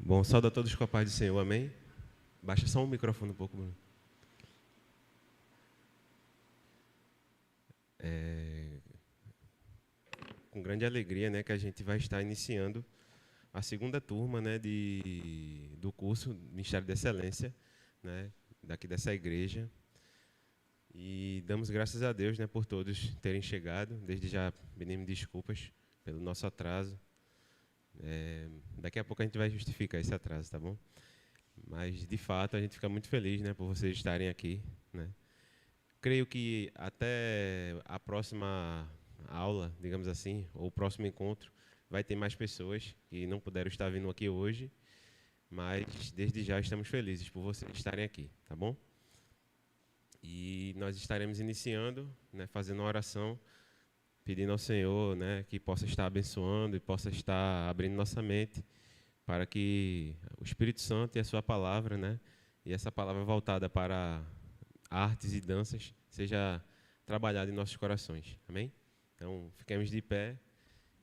Bom, saúdo a todos com a paz do Senhor, amém? Baixa só o microfone um pouco, Bruno. Com grande alegria, né, que a gente vai estar iniciando a segunda turma, né, do curso Ministério de Excelência, né, daqui dessa igreja. E damos graças a Deus, né, por todos terem chegado. Desde já pedimos desculpas pelo nosso atraso. Daqui a pouco a gente vai justificar esse atraso, tá bom? Mas, de fato, a gente fica muito feliz, né, por vocês estarem aqui, né? Creio que até a próxima aula, digamos assim, ou o próximo encontro, vai ter mais pessoas que não puderam estar vindo aqui hoje, mas desde já estamos felizes por vocês estarem aqui, tá bom? E nós estaremos iniciando, né, fazendo uma oração, pedindo ao Senhor, né, que possa estar abençoando e possa estar abrindo nossa mente para que o Espírito Santo e a sua palavra, né, e essa palavra voltada para artes e danças, seja trabalhada em nossos corações. Amém? Então, fiquemos de pé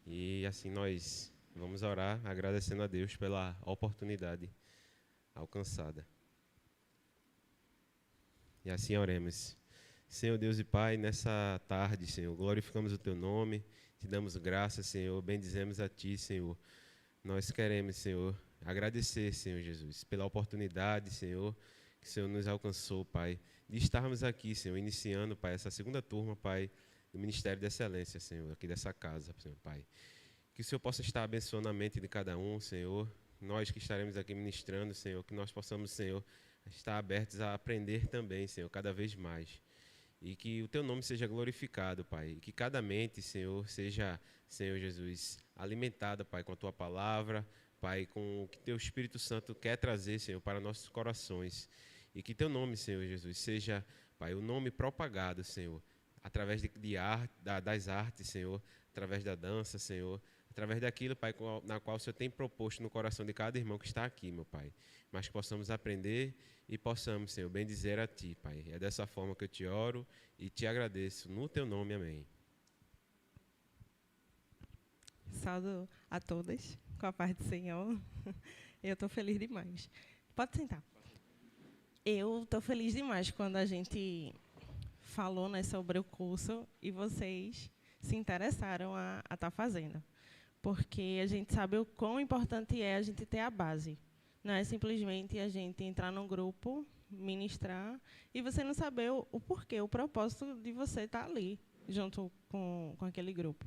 e assim nós vamos orar, agradecendo a Deus pela oportunidade alcançada. E assim oremos. Senhor Deus e Pai, nessa tarde, Senhor, glorificamos o Teu nome, te damos graças, Senhor, bendizemos a Ti, Senhor. Nós queremos, Senhor, agradecer, Senhor Jesus, pela oportunidade, Senhor, que o Senhor nos alcançou, Pai, de estarmos aqui, Senhor, iniciando, Pai, essa segunda turma, Pai, do Ministério de Excelência, Senhor, aqui dessa casa, Senhor, Pai. Que o Senhor possa estar abençoando a mente de cada um, Senhor. Nós que estaremos aqui ministrando, Senhor, que nós possamos, Senhor, estar abertos a aprender também, Senhor, cada vez mais. E que o Teu nome seja glorificado, Pai. E que cada mente, Senhor, seja, Senhor Jesus, alimentada, Pai, com a Tua palavra, Pai, com o que Teu Espírito Santo quer trazer, Senhor, para nossos corações. E que Teu nome, Senhor Jesus, seja, Pai, o nome propagado, Senhor, através das artes, Senhor, através da dança, Senhor, através daquilo, Pai, na qual o Senhor tem proposto no coração de cada irmão que está aqui, meu Pai. Mas que possamos aprender e possamos, Senhor, bendizer a Ti, Pai. É dessa forma que eu te oro e te agradeço. No Teu nome, amém. Saúdo a todas, com a paz do Senhor. Eu estou feliz demais. Pode sentar. Eu estou feliz demais quando a gente falou, né, sobre o curso e vocês se interessaram a estar fazendo. Porque a gente sabe o quão importante é a gente ter a base. Não é simplesmente a gente entrar num grupo, ministrar, e você não saber o porquê, o propósito de você estar ali, junto com aquele grupo.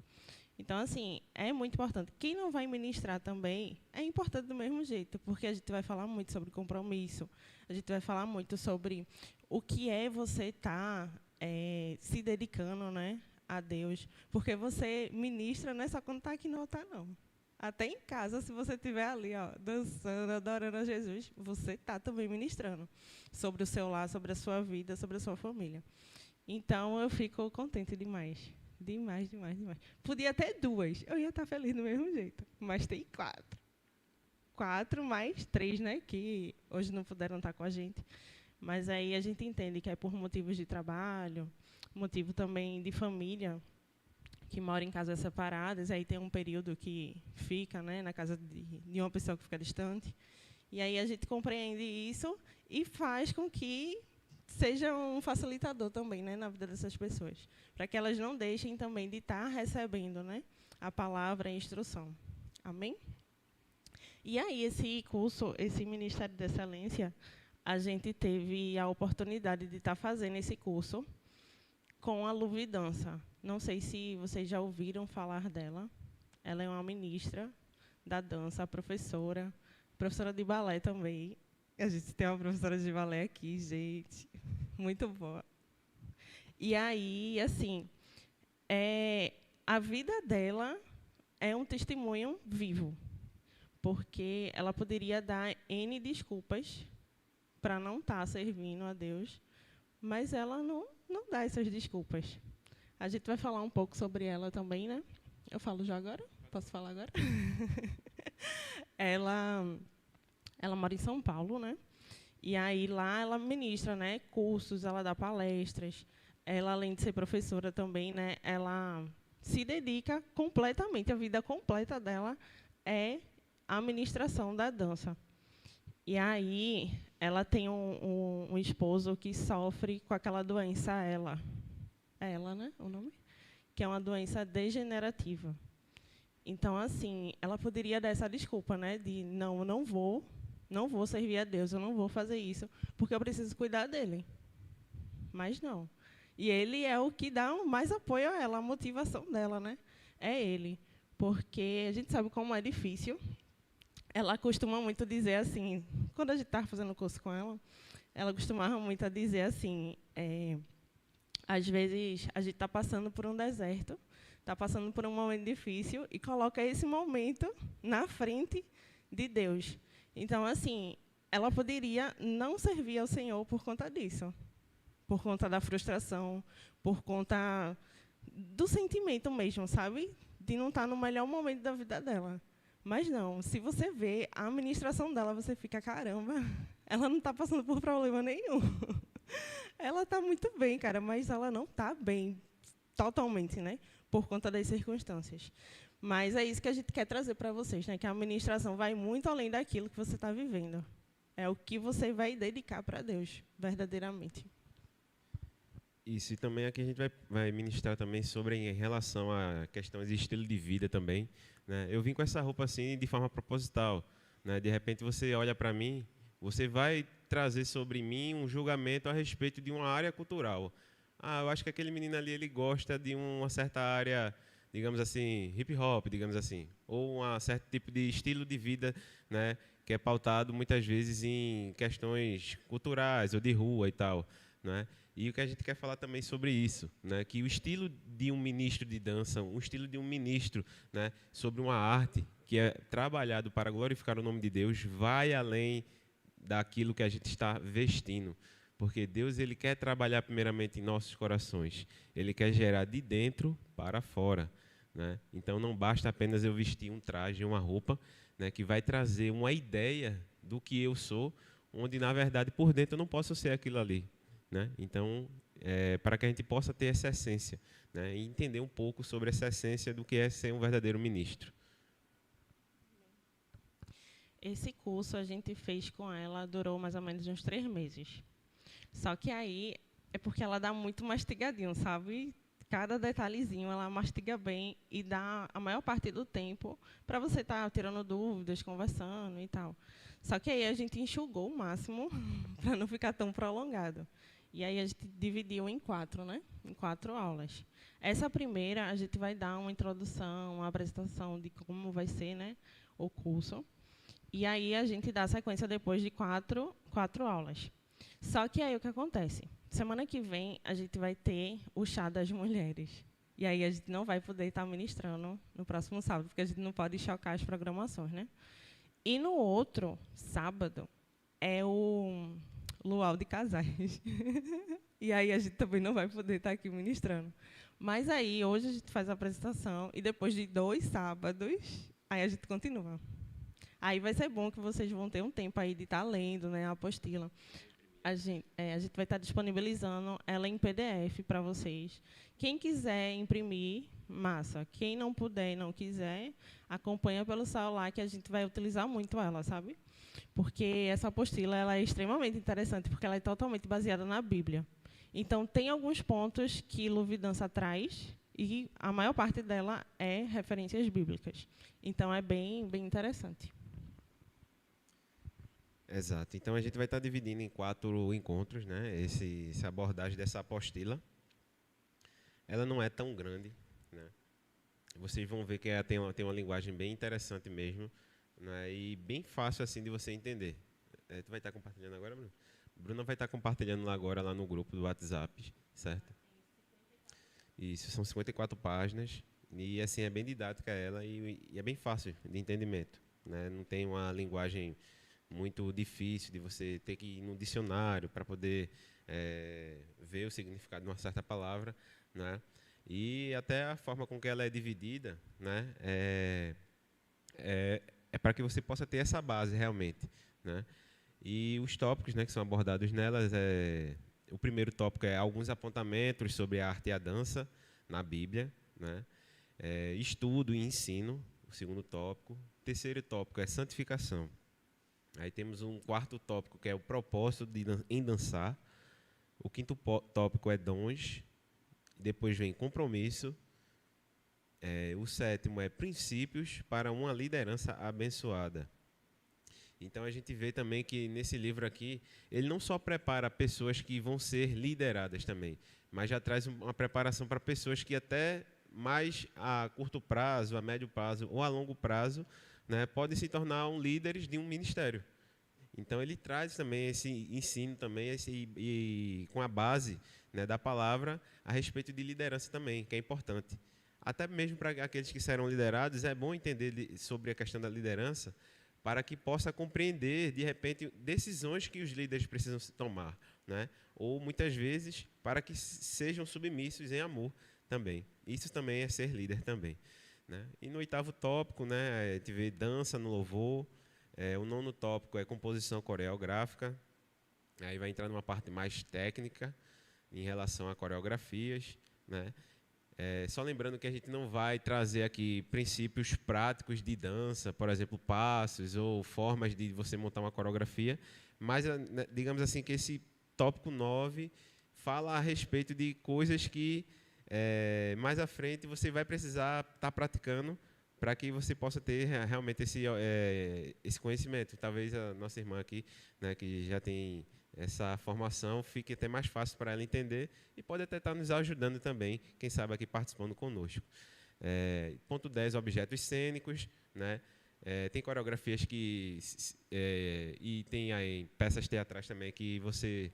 Então, assim, é muito importante. Quem não vai ministrar também é importante do mesmo jeito, porque a gente vai falar muito sobre compromisso, a gente vai falar muito sobre o que é você estar se dedicando, né, a Deus. Porque você ministra, não é só quando está aqui no altar, não. Até em casa, se você estiver ali, ó, dançando, adorando a Jesus, você está também ministrando sobre o seu lar, sobre a sua vida, sobre a sua família. Então, eu fico contente demais. Demais, demais, demais. Podia ter 2, eu ia estar feliz do mesmo jeito. Mas tem 4. 4 mais 3, né? Que hoje não puderam estar com a gente. Mas aí a gente entende que é por motivos de trabalho, motivo também de família, que mora em casas separadas. Aí tem um período que fica, né, na casa de uma pessoa que fica distante. E aí a gente compreende isso e faz com que seja um facilitador também, né, na vida dessas pessoas, para que elas não deixem também de estar recebendo, né, a palavra e a instrução. Amém? E aí, esse curso, esse Ministério de Excelência, a gente teve a oportunidade de estar fazendo esse curso com a Luvi Dança. Não sei se vocês já ouviram falar dela. Ela é uma ministra da dança, professora de balé também. A gente tem uma professora de balé aqui, gente, muito boa. E aí, assim, a vida dela é um testemunho vivo, porque ela poderia dar N desculpas para não estar servindo a Deus, mas ela não dá essas desculpas. A gente vai falar um pouco sobre ela também, né? Eu falo já agora? Posso falar agora? Ela mora em São Paulo, né? E aí lá ela ministra, né, cursos, ela dá palestras. Ela, além de ser professora também, né, ela se dedica completamente, a vida completa dela é a ministração da dança. E aí, ela tem um esposo que sofre com aquela doença, ela, né, o nome? Que é uma doença degenerativa. Então, assim, ela poderia dar essa desculpa, né, de não, eu não vou servir a Deus, eu não vou fazer isso, porque eu preciso cuidar dele. Mas não. E ele é o que dá mais apoio a ela, a motivação dela, né? É ele. Porque a gente sabe como é difícil. Ela costuma muito dizer assim, quando a gente estava fazendo o curso com ela costumava muito a dizer assim, às vezes a gente está passando por um deserto, está passando por um momento difícil e coloca esse momento na frente de Deus. Então, assim, ela poderia não servir ao Senhor por conta disso, por conta da frustração, por conta do sentimento mesmo, sabe? De não estar no melhor momento da vida dela. Mas não, se você vê a administração dela, você fica, caramba, ela não está passando por problema nenhum. Ela está muito bem, cara, mas ela não está bem totalmente, né? Por conta das circunstâncias. Mas é isso que a gente quer trazer para vocês, né? Que a administração vai muito além daquilo que você está vivendo. É o que você vai dedicar para Deus, verdadeiramente. Isso, e também aqui a gente vai ministrar também sobre em relação a questões de estilo de vida também, né? Eu vim com essa roupa assim de forma proposital, né? De repente você olha para mim, você vai trazer sobre mim um julgamento a respeito de uma área cultural. Ah, eu acho que aquele menino ali ele gosta de uma certa área, digamos assim, hip hop, digamos assim, ou um certo tipo de estilo de vida, né? Que é pautado muitas vezes em questões culturais ou de rua e tal, né? E o que a gente quer falar também sobre isso, né? Que o estilo de um ministro de dança, o estilo de um ministro, né? Sobre uma arte que é trabalhado para glorificar o nome de Deus, vai além daquilo que a gente está vestindo. Porque Deus ele quer trabalhar primeiramente em nossos corações. Ele quer gerar de dentro para fora, né? Então não basta apenas eu vestir um traje, uma roupa, né? Que vai trazer uma ideia do que eu sou, onde na verdade por dentro eu não posso ser aquilo ali. Né? Então, para que a gente possa ter essa essência, né? E entender um pouco sobre essa essência do que é ser um verdadeiro ministro. Esse curso a gente fez com ela, durou mais ou menos uns 3 meses. Só que aí é porque ela dá muito mastigadinho, sabe? Cada detalhezinho ela mastiga bem e dá a maior parte do tempo para você estar tirando dúvidas, conversando e tal. Só que aí a gente enxugou o máximo para não ficar tão prolongado. E aí a gente dividiu em 4, né? Em 4 aulas. Essa primeira a gente vai dar uma introdução, uma apresentação de como vai ser, né, o curso. E aí a gente dá a sequência depois de 4 aulas. Só que aí o que acontece? Semana que vem a gente vai ter o chá das mulheres. E aí a gente não vai poder estar ministrando no próximo sábado, porque a gente não pode chocar as programações, né? E no outro sábado é o luau de casais. E aí a gente também não vai poder estar aqui ministrando. Mas aí hoje a gente faz a apresentação e depois de 2 sábados, aí a gente continua. Aí vai ser bom que vocês vão ter um tempo aí de estar lendo, né, a apostila. A gente vai estar disponibilizando ela em PDF para vocês. Quem quiser imprimir, massa. Quem não puder e não quiser, acompanha pelo celular, que a gente vai utilizar muito ela, sabe? Porque essa apostila ela é extremamente interessante, porque ela é totalmente baseada na Bíblia. Então, tem alguns pontos que Luvidança traz, e a maior parte dela é referências bíblicas. Então, é bem, bem interessante. Exato. Então a gente vai estar dividindo em 4 encontros, né? Essa abordagem dessa apostila. Ela não é tão grande, né? Vocês vão ver que ela tem uma linguagem bem interessante mesmo, né? E bem fácil assim de você entender. Tu vai estar compartilhando agora, Bruno? Bruna vai estar compartilhando lá agora lá no grupo do WhatsApp, certo? Isso, são 54 páginas e assim é bem didática ela e é bem fácil de entendimento, né? Não tem uma linguagem muito difícil de você ter que ir no dicionário para poder ver o significado de uma certa palavra, né? E até a forma com que ela é dividida, né? É para que você possa ter essa base realmente, né? E os tópicos, né, que são abordados nelas o primeiro tópico é alguns apontamentos sobre a arte e a dança na Bíblia, né? Estudo e ensino, o segundo tópico. O terceiro tópico é santificação. Aí temos um quarto tópico, que é o propósito em dançar. O quinto tópico é dons. Depois vem compromisso. O sétimo é princípios para uma liderança abençoada. Então a gente vê também que nesse livro aqui, ele não só prepara pessoas que vão ser lideradas também, mas já traz uma preparação para pessoas que até mais a curto prazo, a médio prazo ou a longo prazo, né, podem se tornar líderes de um ministério. Então ele traz também esse ensino também e com a base, né, da palavra a respeito de liderança também, que é importante. Até mesmo para aqueles que serão liderados, é bom entender sobre a questão da liderança, para que possa compreender, de repente, decisões que os líderes precisam tomar, né? Ou, muitas vezes, para que sejam submissos em amor também. Isso também é ser líder também, né? E no oitavo tópico, né, a gente vê dança no louvor. O nono tópico é composição coreográfica. Aí vai entrar numa parte mais técnica em relação a coreografias, né? Só lembrando que a gente não vai trazer aqui princípios práticos de dança, por exemplo, passos ou formas de você montar uma coreografia, mas digamos assim que esse tópico 9 fala a respeito de coisas que mais à frente você vai precisar estar praticando para que você possa ter realmente esse conhecimento. Talvez a nossa irmã aqui, né, que já tem essa formação, fique até mais fácil para ela entender e pode até estar nos ajudando também, quem sabe aqui participando conosco. Ponto 10, objetos cênicos, né? Tem coreografias e tem aí peças teatrais também que você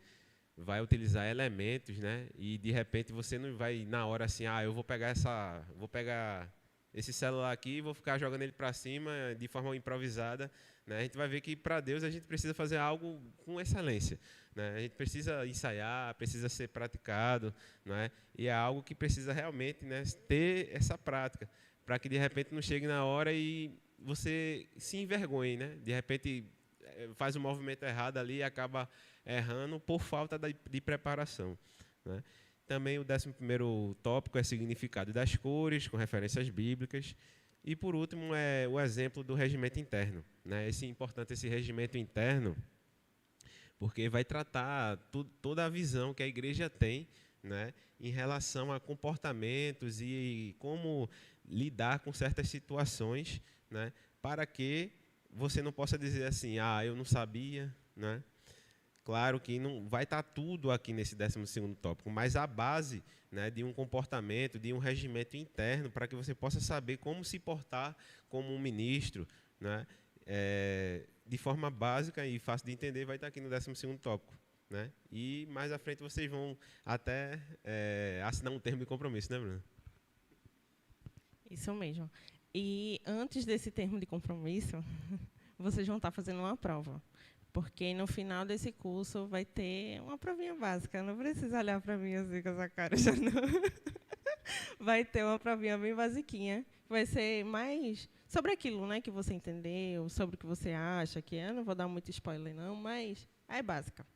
vai utilizar elementos, né? E de repente você não vai na hora assim, eu vou pegar esse celular aqui e vou ficar jogando ele para cima de forma improvisada, né? A gente vai ver que para Deus a gente precisa fazer algo com excelência, né? A gente precisa ensaiar, precisa ser praticado, né? E é algo que precisa realmente, né, ter essa prática, para que de repente não chegue na hora e você se envergonhe, né? De repente faz um movimento errado ali e acaba errando por falta de preparação, né? Também o 11º tópico é significado das cores, com referências bíblicas. E, por último, é o exemplo do regimento interno, né? Importante esse regimento interno, porque vai tratar toda a visão que a igreja tem, né, em relação a comportamentos e como lidar com certas situações, né, para que você não possa dizer assim, eu não sabia, né? Claro que não vai estar tudo aqui nesse 12º tópico, mas a base, né, de um comportamento, de um regimento interno, para que você possa saber como se portar como um ministro, né, de forma básica e fácil de entender, vai estar aqui no 12º tópico, né? E mais à frente vocês vão até assinar um termo de compromisso, né, Bruna? Isso mesmo. E antes desse termo de compromisso, vocês vão estar fazendo uma prova. Porque no final desse curso vai ter uma provinha básica. Não precisa olhar para mim assim com essa cara já não. Vai ter uma provinha bem basiquinha. Vai ser mais sobre aquilo, né, que você entendeu, sobre o que você acha, que eu não vou dar muito spoiler não, mas é básica.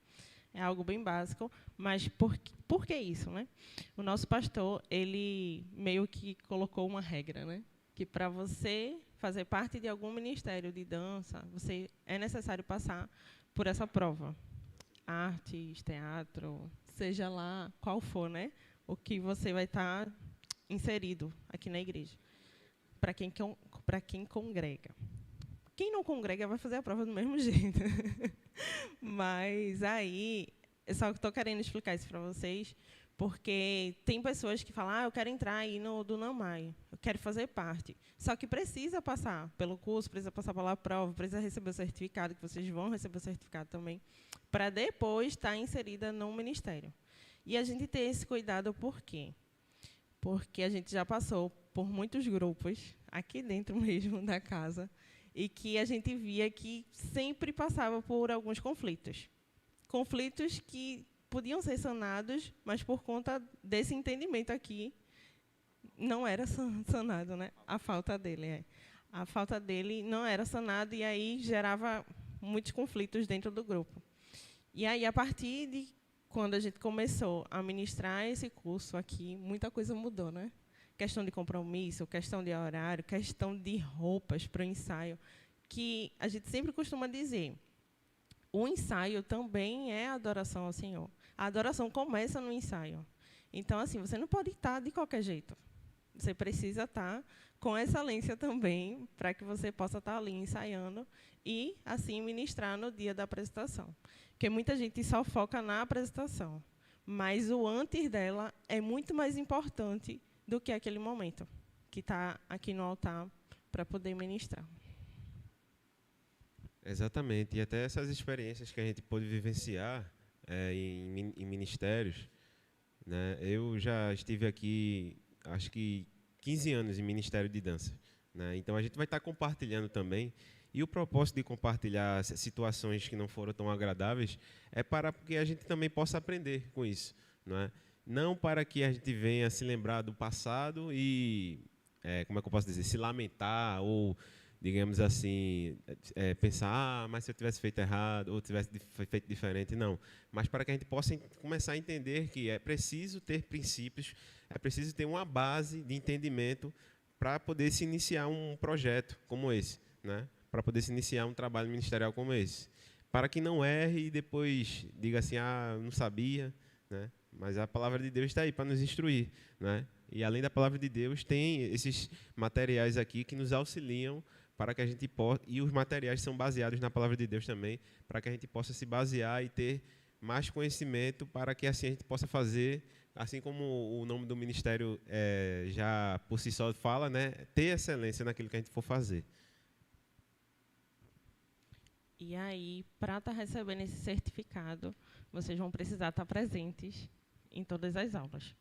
É algo bem básico, mas por que isso, né? O nosso pastor, ele meio que colocou uma regra, né? Que para você fazer parte de algum ministério de dança, é necessário passar por essa prova. Artes, teatro, seja lá qual for, né? O que você vai estar inserido aqui na igreja. Para quem congrega. Quem não congrega vai fazer a prova do mesmo jeito. Mas aí, eu só estou querendo explicar isso para vocês, porque tem pessoas que falam, eu quero entrar aí no do NAMAI, eu quero fazer parte. Só que precisa passar pelo curso, precisa passar pela prova, precisa receber o certificado, que vocês vão receber o certificado também, para depois estar inserida no ministério. E a gente tem esse cuidado por quê? Porque a gente já passou por muitos grupos, aqui dentro mesmo da casa, e que a gente via que sempre passava por alguns conflitos. Conflitos que podiam ser sanados, mas por conta desse entendimento aqui, não era sanado, né? A falta dele. A falta dele não era sanada e aí gerava muitos conflitos dentro do grupo. E aí, a partir de quando a gente começou a ministrar esse curso aqui, muita coisa mudou, né? Questão de compromisso, questão de horário, questão de roupas para o ensaio, que a gente sempre costuma dizer, o ensaio também é adoração ao Senhor. A adoração começa no ensaio. Então, assim, você não pode estar de qualquer jeito. Você precisa estar com excelência também, para que você possa estar ali ensaiando e, assim, ministrar no dia da apresentação. Porque muita gente só foca na apresentação, mas o antes dela é muito mais importante do que aquele momento que está aqui no altar para poder ministrar. Exatamente. E até essas experiências que a gente pôde vivenciar em ministérios, né? Eu já estive aqui, acho que 15 anos em Ministério de Dança, né? Então, a gente vai estar compartilhando também. E o propósito de compartilhar situações que não foram tão agradáveis é para que a gente também possa aprender com isso, não é? Não para que a gente venha se lembrar do passado e, como é que eu posso dizer, se lamentar ou, digamos assim, pensar, mas se eu tivesse feito errado ou tivesse feito diferente, não. Mas para que a gente possa começar a entender que é preciso ter princípios, é preciso ter uma base de entendimento para poder se iniciar um projeto como esse, né? Para poder se iniciar um trabalho ministerial como esse. Para que não erre e depois diga assim, não sabia, né? Mas a palavra de Deus está aí para nos instruir, né? E além da palavra de Deus, tem esses materiais aqui que nos auxiliam para que a gente possa, e os materiais são baseados na palavra de Deus também, para que a gente possa se basear e ter mais conhecimento, para que assim a gente possa fazer, assim como o nome do ministério já por si só fala, né? Ter excelência naquilo que a gente for fazer. E aí, para estar recebendo esse certificado, vocês vão precisar estar presentes em todas as aulas.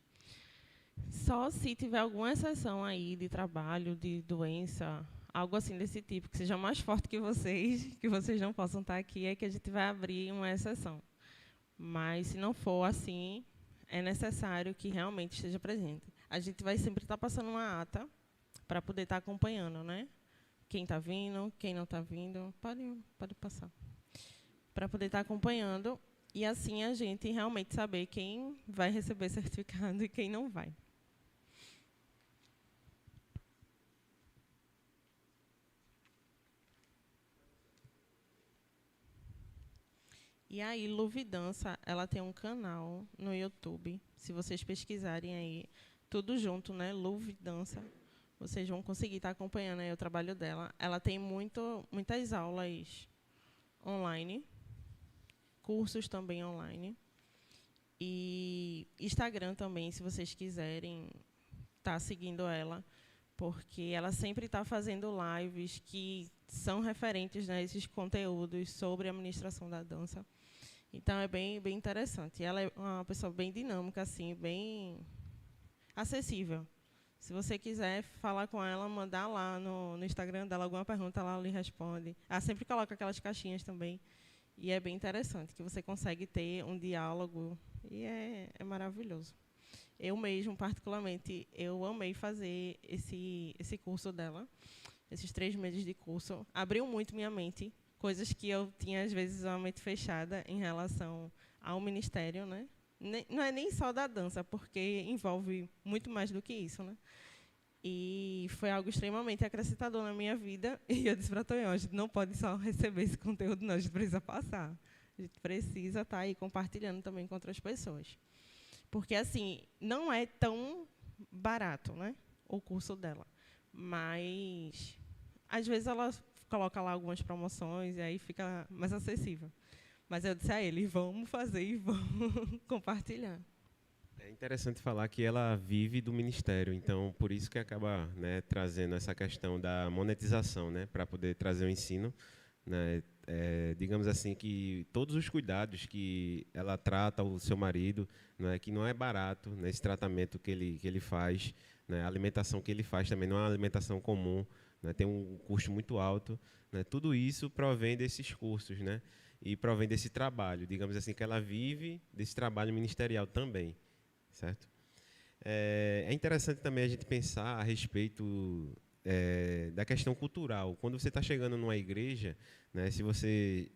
Só se tiver alguma exceção aí de trabalho, de doença, algo assim desse tipo, que seja mais forte que vocês não possam estar aqui, é que a gente vai abrir uma exceção. Mas, se não for assim, é necessário que realmente esteja presente. A gente vai sempre estar passando uma ata para poder estar acompanhando, né? Quem está vindo, quem não está vindo, pode passar. Para poder estar acompanhando e, assim, a gente realmente saber quem vai receber certificado e quem não vai. E aí, Luve Dança, ela tem um canal no YouTube. Se vocês pesquisarem aí, tudo junto, né? Luve Dança. Vocês vão conseguir estar acompanhando aí o trabalho dela. Ela tem muitas aulas online, cursos também online. E Instagram também, se vocês quiserem estar seguindo ela, porque ela sempre está fazendo lives que são referentes, né, a esses conteúdos sobre a administração da dança. Então, é bem interessante. Ela é uma pessoa bem dinâmica, assim, bem acessível. Se você quiser falar com ela, mandar lá no Instagram dela alguma pergunta, ela lhe responde. Ela sempre coloca aquelas caixinhas também. E é bem interessante, que você consegue ter um diálogo. E é maravilhoso. Eu mesmo, particularmente, eu amei fazer esse curso dela. Esses 3 meses de curso. Abriu muito minha mente. Coisas que eu tinha, às vezes, uma mente fechada em relação ao ministério, né? Não é nem só da dança, porque envolve muito mais do que isso, né? E foi algo extremamente acrescentador na minha vida. E eu disse para a Tonhão, a gente não pode só receber esse conteúdo, não, a gente precisa passar. A gente precisa estar aí compartilhando também com outras pessoas. Porque, assim, não é tão barato, né, o curso dela. Mas, às vezes, ela coloca lá algumas promoções e aí fica mais acessível. Mas eu disse a ele, vamos fazer e vamos compartilhar. É interessante falar que ela vive do ministério, então por isso que acaba, né, trazendo essa questão da monetização, né, para poder trazer o ensino, né, digamos assim que todos os cuidados que ela trata o seu marido, né, que não é barato, né, esse tratamento que ele faz, né, a alimentação que ele faz também não é uma alimentação comum, né, tem um custo muito alto, né, tudo isso provém desses cursos, né, e provém desse trabalho, digamos assim que ela vive desse trabalho ministerial também. Certo? É interessante também a gente pensar a respeito da questão cultural. Quando você está chegando numa igreja, né, se você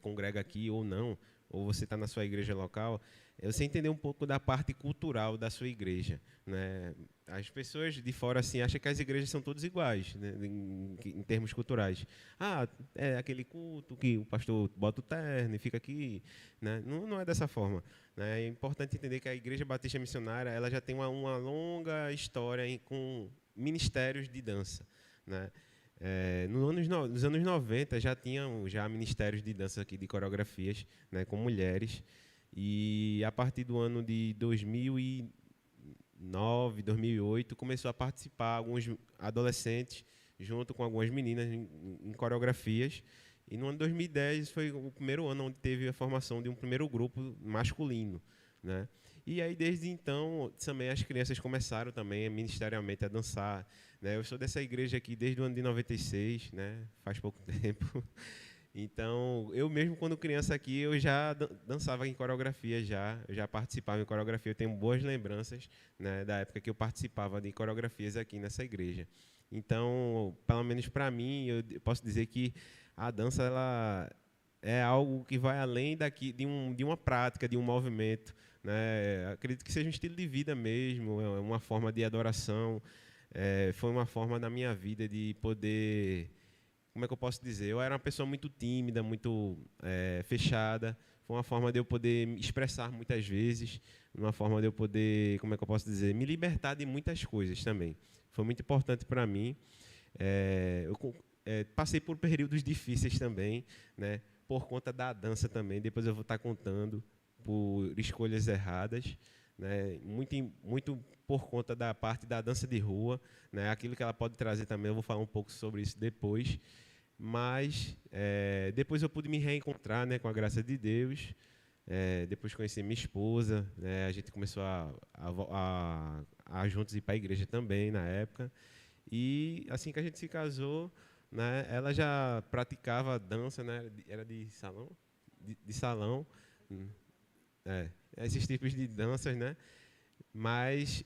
congrega aqui ou não, ou você está na sua igreja local, é você entender um pouco da parte cultural da sua igreja, né? As pessoas de fora assim acham que as igrejas são todas iguais, né, em termos culturais. Ah, é aquele culto que o pastor bota o terno e fica aqui, né? Não é dessa forma, né? É importante entender que a Igreja Batista Missionária ela já tem uma longa história com ministérios de dança, né? Nos anos 90 já tinham já ministérios de dança aqui, de coreografias, né, com mulheres, e a partir do ano de 2009, 2008, começou a participar alguns adolescentes, junto com algumas meninas, em coreografias, e no ano de 2010 foi o primeiro ano onde teve a formação de um primeiro grupo masculino, né? E aí, desde então, também as crianças começaram também ministerialmente a dançar, né? Eu sou dessa igreja aqui desde o ano de 96, né? Faz pouco tempo. Então, eu mesmo, quando criança aqui, eu já dançava em coreografia, eu já participava em coreografia. Eu tenho boas lembranças, né, da época que eu participava de coreografias aqui nessa igreja. Então, pelo menos para mim, eu posso dizer que a dança ela é algo que vai além de uma prática, de um movimento, né? Acredito que seja um estilo de vida mesmo, é uma forma de adoração. Foi uma forma na minha vida de poder, como é que eu posso dizer? Eu era uma pessoa muito tímida, muito fechada. Foi uma forma de eu poder me expressar muitas vezes, uma forma de eu poder, como é que eu posso dizer, me libertar de muitas coisas também. Foi muito importante para mim. Eu passei por períodos difíceis também, né? Por conta da dança também. Depois eu vou estar contando por escolhas erradas, né? Muito por conta da parte da dança de rua, né? Aquilo que ela pode trazer também. Eu vou falar um pouco sobre isso depois. Mas depois eu pude me reencontrar, né, com a graça de Deus. Depois conheci minha esposa, né, a gente começou a juntos ir para a igreja também na época. E assim que a gente se casou, né, ela já praticava dança, né, era de salão, de salão, esses tipos de danças, né. Mas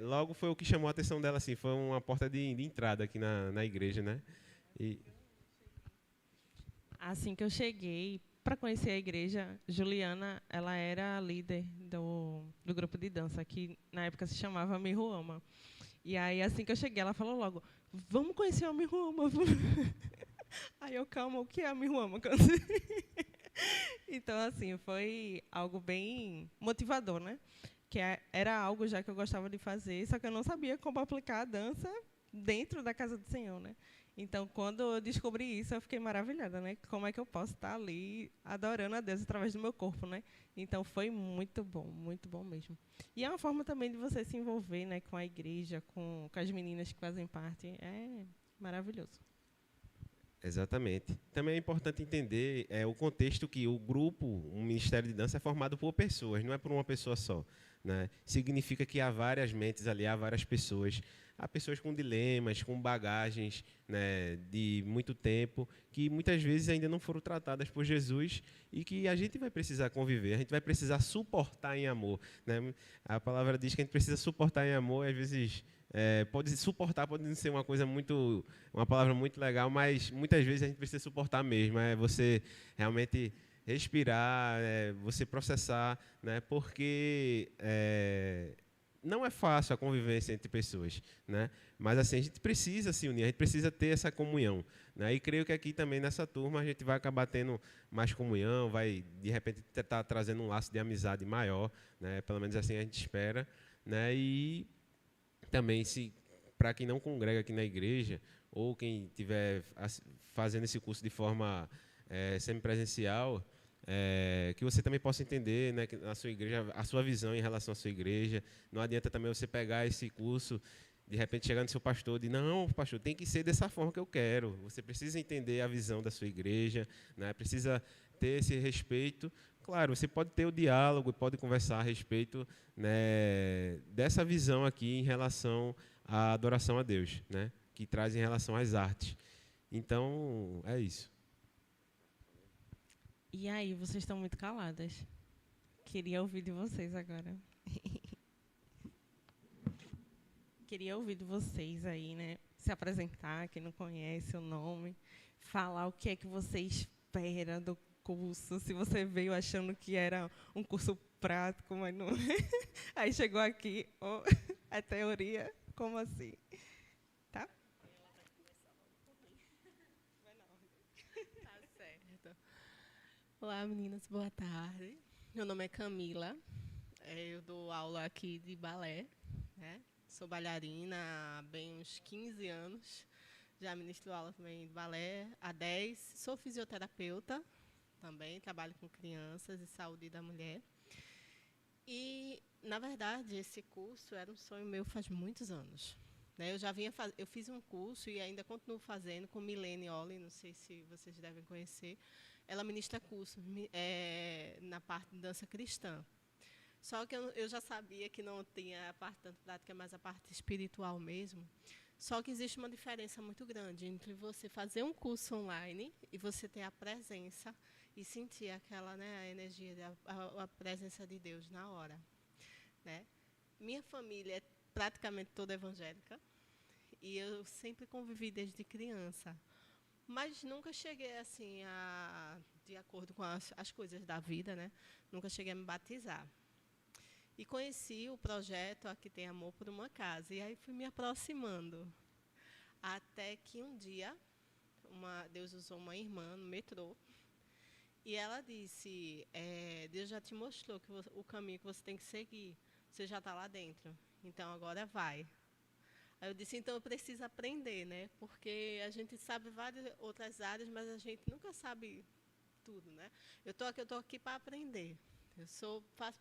logo foi o que chamou a atenção dela, assim, foi uma porta de entrada aqui na igreja, né. E Assim que eu cheguei para conhecer a igreja, Juliana, ela era a líder do grupo de dança, que na época se chamava Miruama. E aí, assim que eu cheguei, ela falou logo, vamos conhecer a Miruama. Aí eu, calma, o que é a Miruama? Então, assim, foi algo bem motivador, né? Que era algo já que eu gostava de fazer, só que eu não sabia como aplicar a dança dentro da casa do Senhor, né? Então, quando eu descobri isso, eu fiquei maravilhada, né? Como é que eu posso estar ali adorando a Deus através do meu corpo, né? Então, foi muito bom mesmo. E é uma forma também de você se envolver, né, com a igreja, com as meninas que fazem parte. É maravilhoso. exatamente. Também é importante entender o contexto que o grupo, um Ministério de Dança, é formado por pessoas, não é por uma pessoa só, né? Significa que há várias mentes ali, há várias pessoas. Há pessoas com dilemas, com bagagens, né, de muito tempo, que muitas vezes ainda não foram tratadas por Jesus e que a gente vai precisar conviver, a gente vai precisar suportar em amor, né? A palavra diz que a gente precisa suportar em amor, e às vezes pode não ser uma palavra muito legal, mas muitas vezes a gente precisa suportar mesmo. É você realmente respirar, você processar, né? Porque não é fácil a convivência entre pessoas, né? Mas assim a gente precisa se unir, a gente precisa ter essa comunhão, né? E creio que aqui também nessa turma a gente vai acabar tendo mais comunhão, vai de repente estar trazendo um laço de amizade maior, né? Pelo menos assim a gente espera, né? E também, se para quem não congrega aqui na igreja, ou quem estiver fazendo esse curso de forma semipresencial, que você também possa entender, né, que a sua igreja, a sua visão em relação à sua igreja. Não adianta também você pegar esse curso, de repente chegar no seu pastor e dizer, não, pastor, tem que ser dessa forma que eu quero. Você precisa entender a visão da sua igreja, né, precisa ter esse respeito. Claro, você pode ter o diálogo, pode conversar a respeito, né, dessa visão aqui em relação à adoração a Deus, né, que traz em relação às artes. Então, é isso. E aí, vocês estão muito caladas. Queria ouvir de vocês agora. Queria ouvir de vocês aí, né? Se apresentar, quem não conhece o nome, falar o que é que você espera curso, se você veio achando que era um curso prático, mas não. Aí chegou aqui, oh, é teoria, como assim? Tá? Tá certo. Olá, meninas, boa tarde. Meu nome é Camila. Eu dou aula aqui de balé, né? Sou bailarina há bem uns 15 anos. Já ministro aula também de balé há 10. Sou fisioterapeuta também, trabalho com crianças e saúde da mulher. E, na verdade, esse curso era um sonho meu faz muitos anos. Né? Eu fiz um curso e ainda continuo fazendo com Milene Olli, não sei se vocês devem conhecer. Ela ministra curso na parte de dança cristã. Só que eu já sabia que não tinha a parte tanto prática, mas a parte espiritual mesmo. Só que existe uma diferença muito grande entre você fazer um curso online e você ter a presença e sentir aquela, né, a energia, a presença de Deus na hora. Né? Minha família é praticamente toda evangélica e eu sempre convivi desde criança. Mas nunca cheguei assim de acordo com as coisas da vida, né? Nunca cheguei a me batizar. E conheci o projeto Aqui Tem Amor por uma Casa. E aí fui me aproximando. Até que um dia, Deus usou uma irmã no metrô. E ela disse, Deus já te mostrou que o caminho que você tem que seguir. Você já está lá dentro. Então, agora vai. Aí eu disse, então eu preciso aprender, né? Porque a gente sabe várias outras áreas, mas a gente nunca sabe tudo, né? Eu estou aqui para aprender. Faço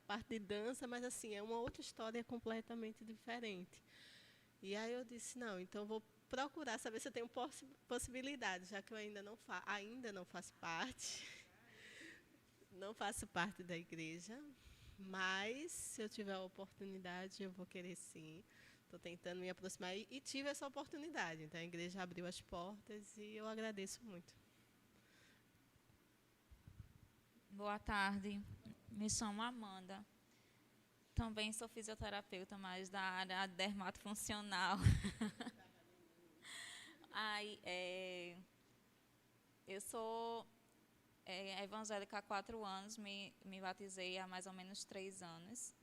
parte de dança, mas assim, é uma outra história completamente diferente. E aí eu disse, não, então vou procurar saber se eu tenho possibilidade, já que eu ainda não faço parte, não faço parte da igreja, mas se eu tiver a oportunidade, eu vou querer sim. Estou tentando me aproximar e tive essa oportunidade. Então a igreja abriu as portas e eu agradeço muito. Boa tarde, me chamo Amanda. Também sou fisioterapeuta, mas da área dermatofuncional. Eu sou evangélica há 4 anos, me batizei há mais ou menos 3 anos.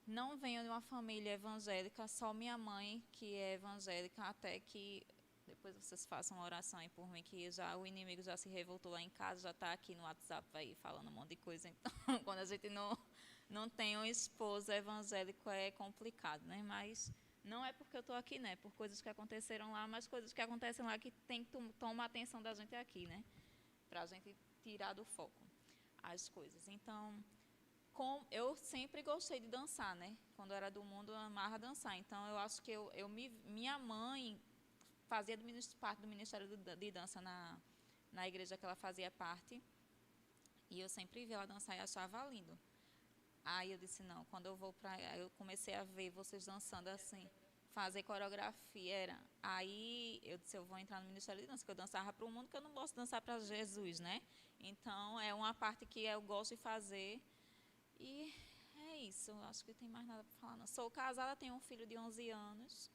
Não venho de uma família evangélica, só minha mãe que é evangélica, até que depois vocês façam uma oração aí por mim, que o inimigo já se revoltou lá em casa, já está aqui no WhatsApp aí falando um monte de coisa. Então, quando a gente não tem um esposo evangélico é complicado, né? Mas não é porque eu estou aqui, né? Por coisas que aconteceram lá, mas coisas que acontecem lá que tem que tomar a atenção da gente aqui, né? Para a gente tirar do foco as coisas. Então, eu sempre gostei de dançar, né? Quando eu era do mundo, eu amava dançar. Então, eu acho que minha mãe fazia parte do Ministério de Dança na igreja que ela fazia parte. E eu sempre via ela dançar e achava lindo. Aí eu disse, não, quando eu eu comecei a ver vocês dançando assim, fazer coreografia, Aí eu disse, eu vou entrar no Ministério de Dança, que eu dançava para o mundo, que eu não gosto de dançar para Jesus, né? Então, é uma parte que eu gosto de fazer. E é isso, acho que tem mais nada para falar, não. Sou casada, tenho um filho de 11 anos.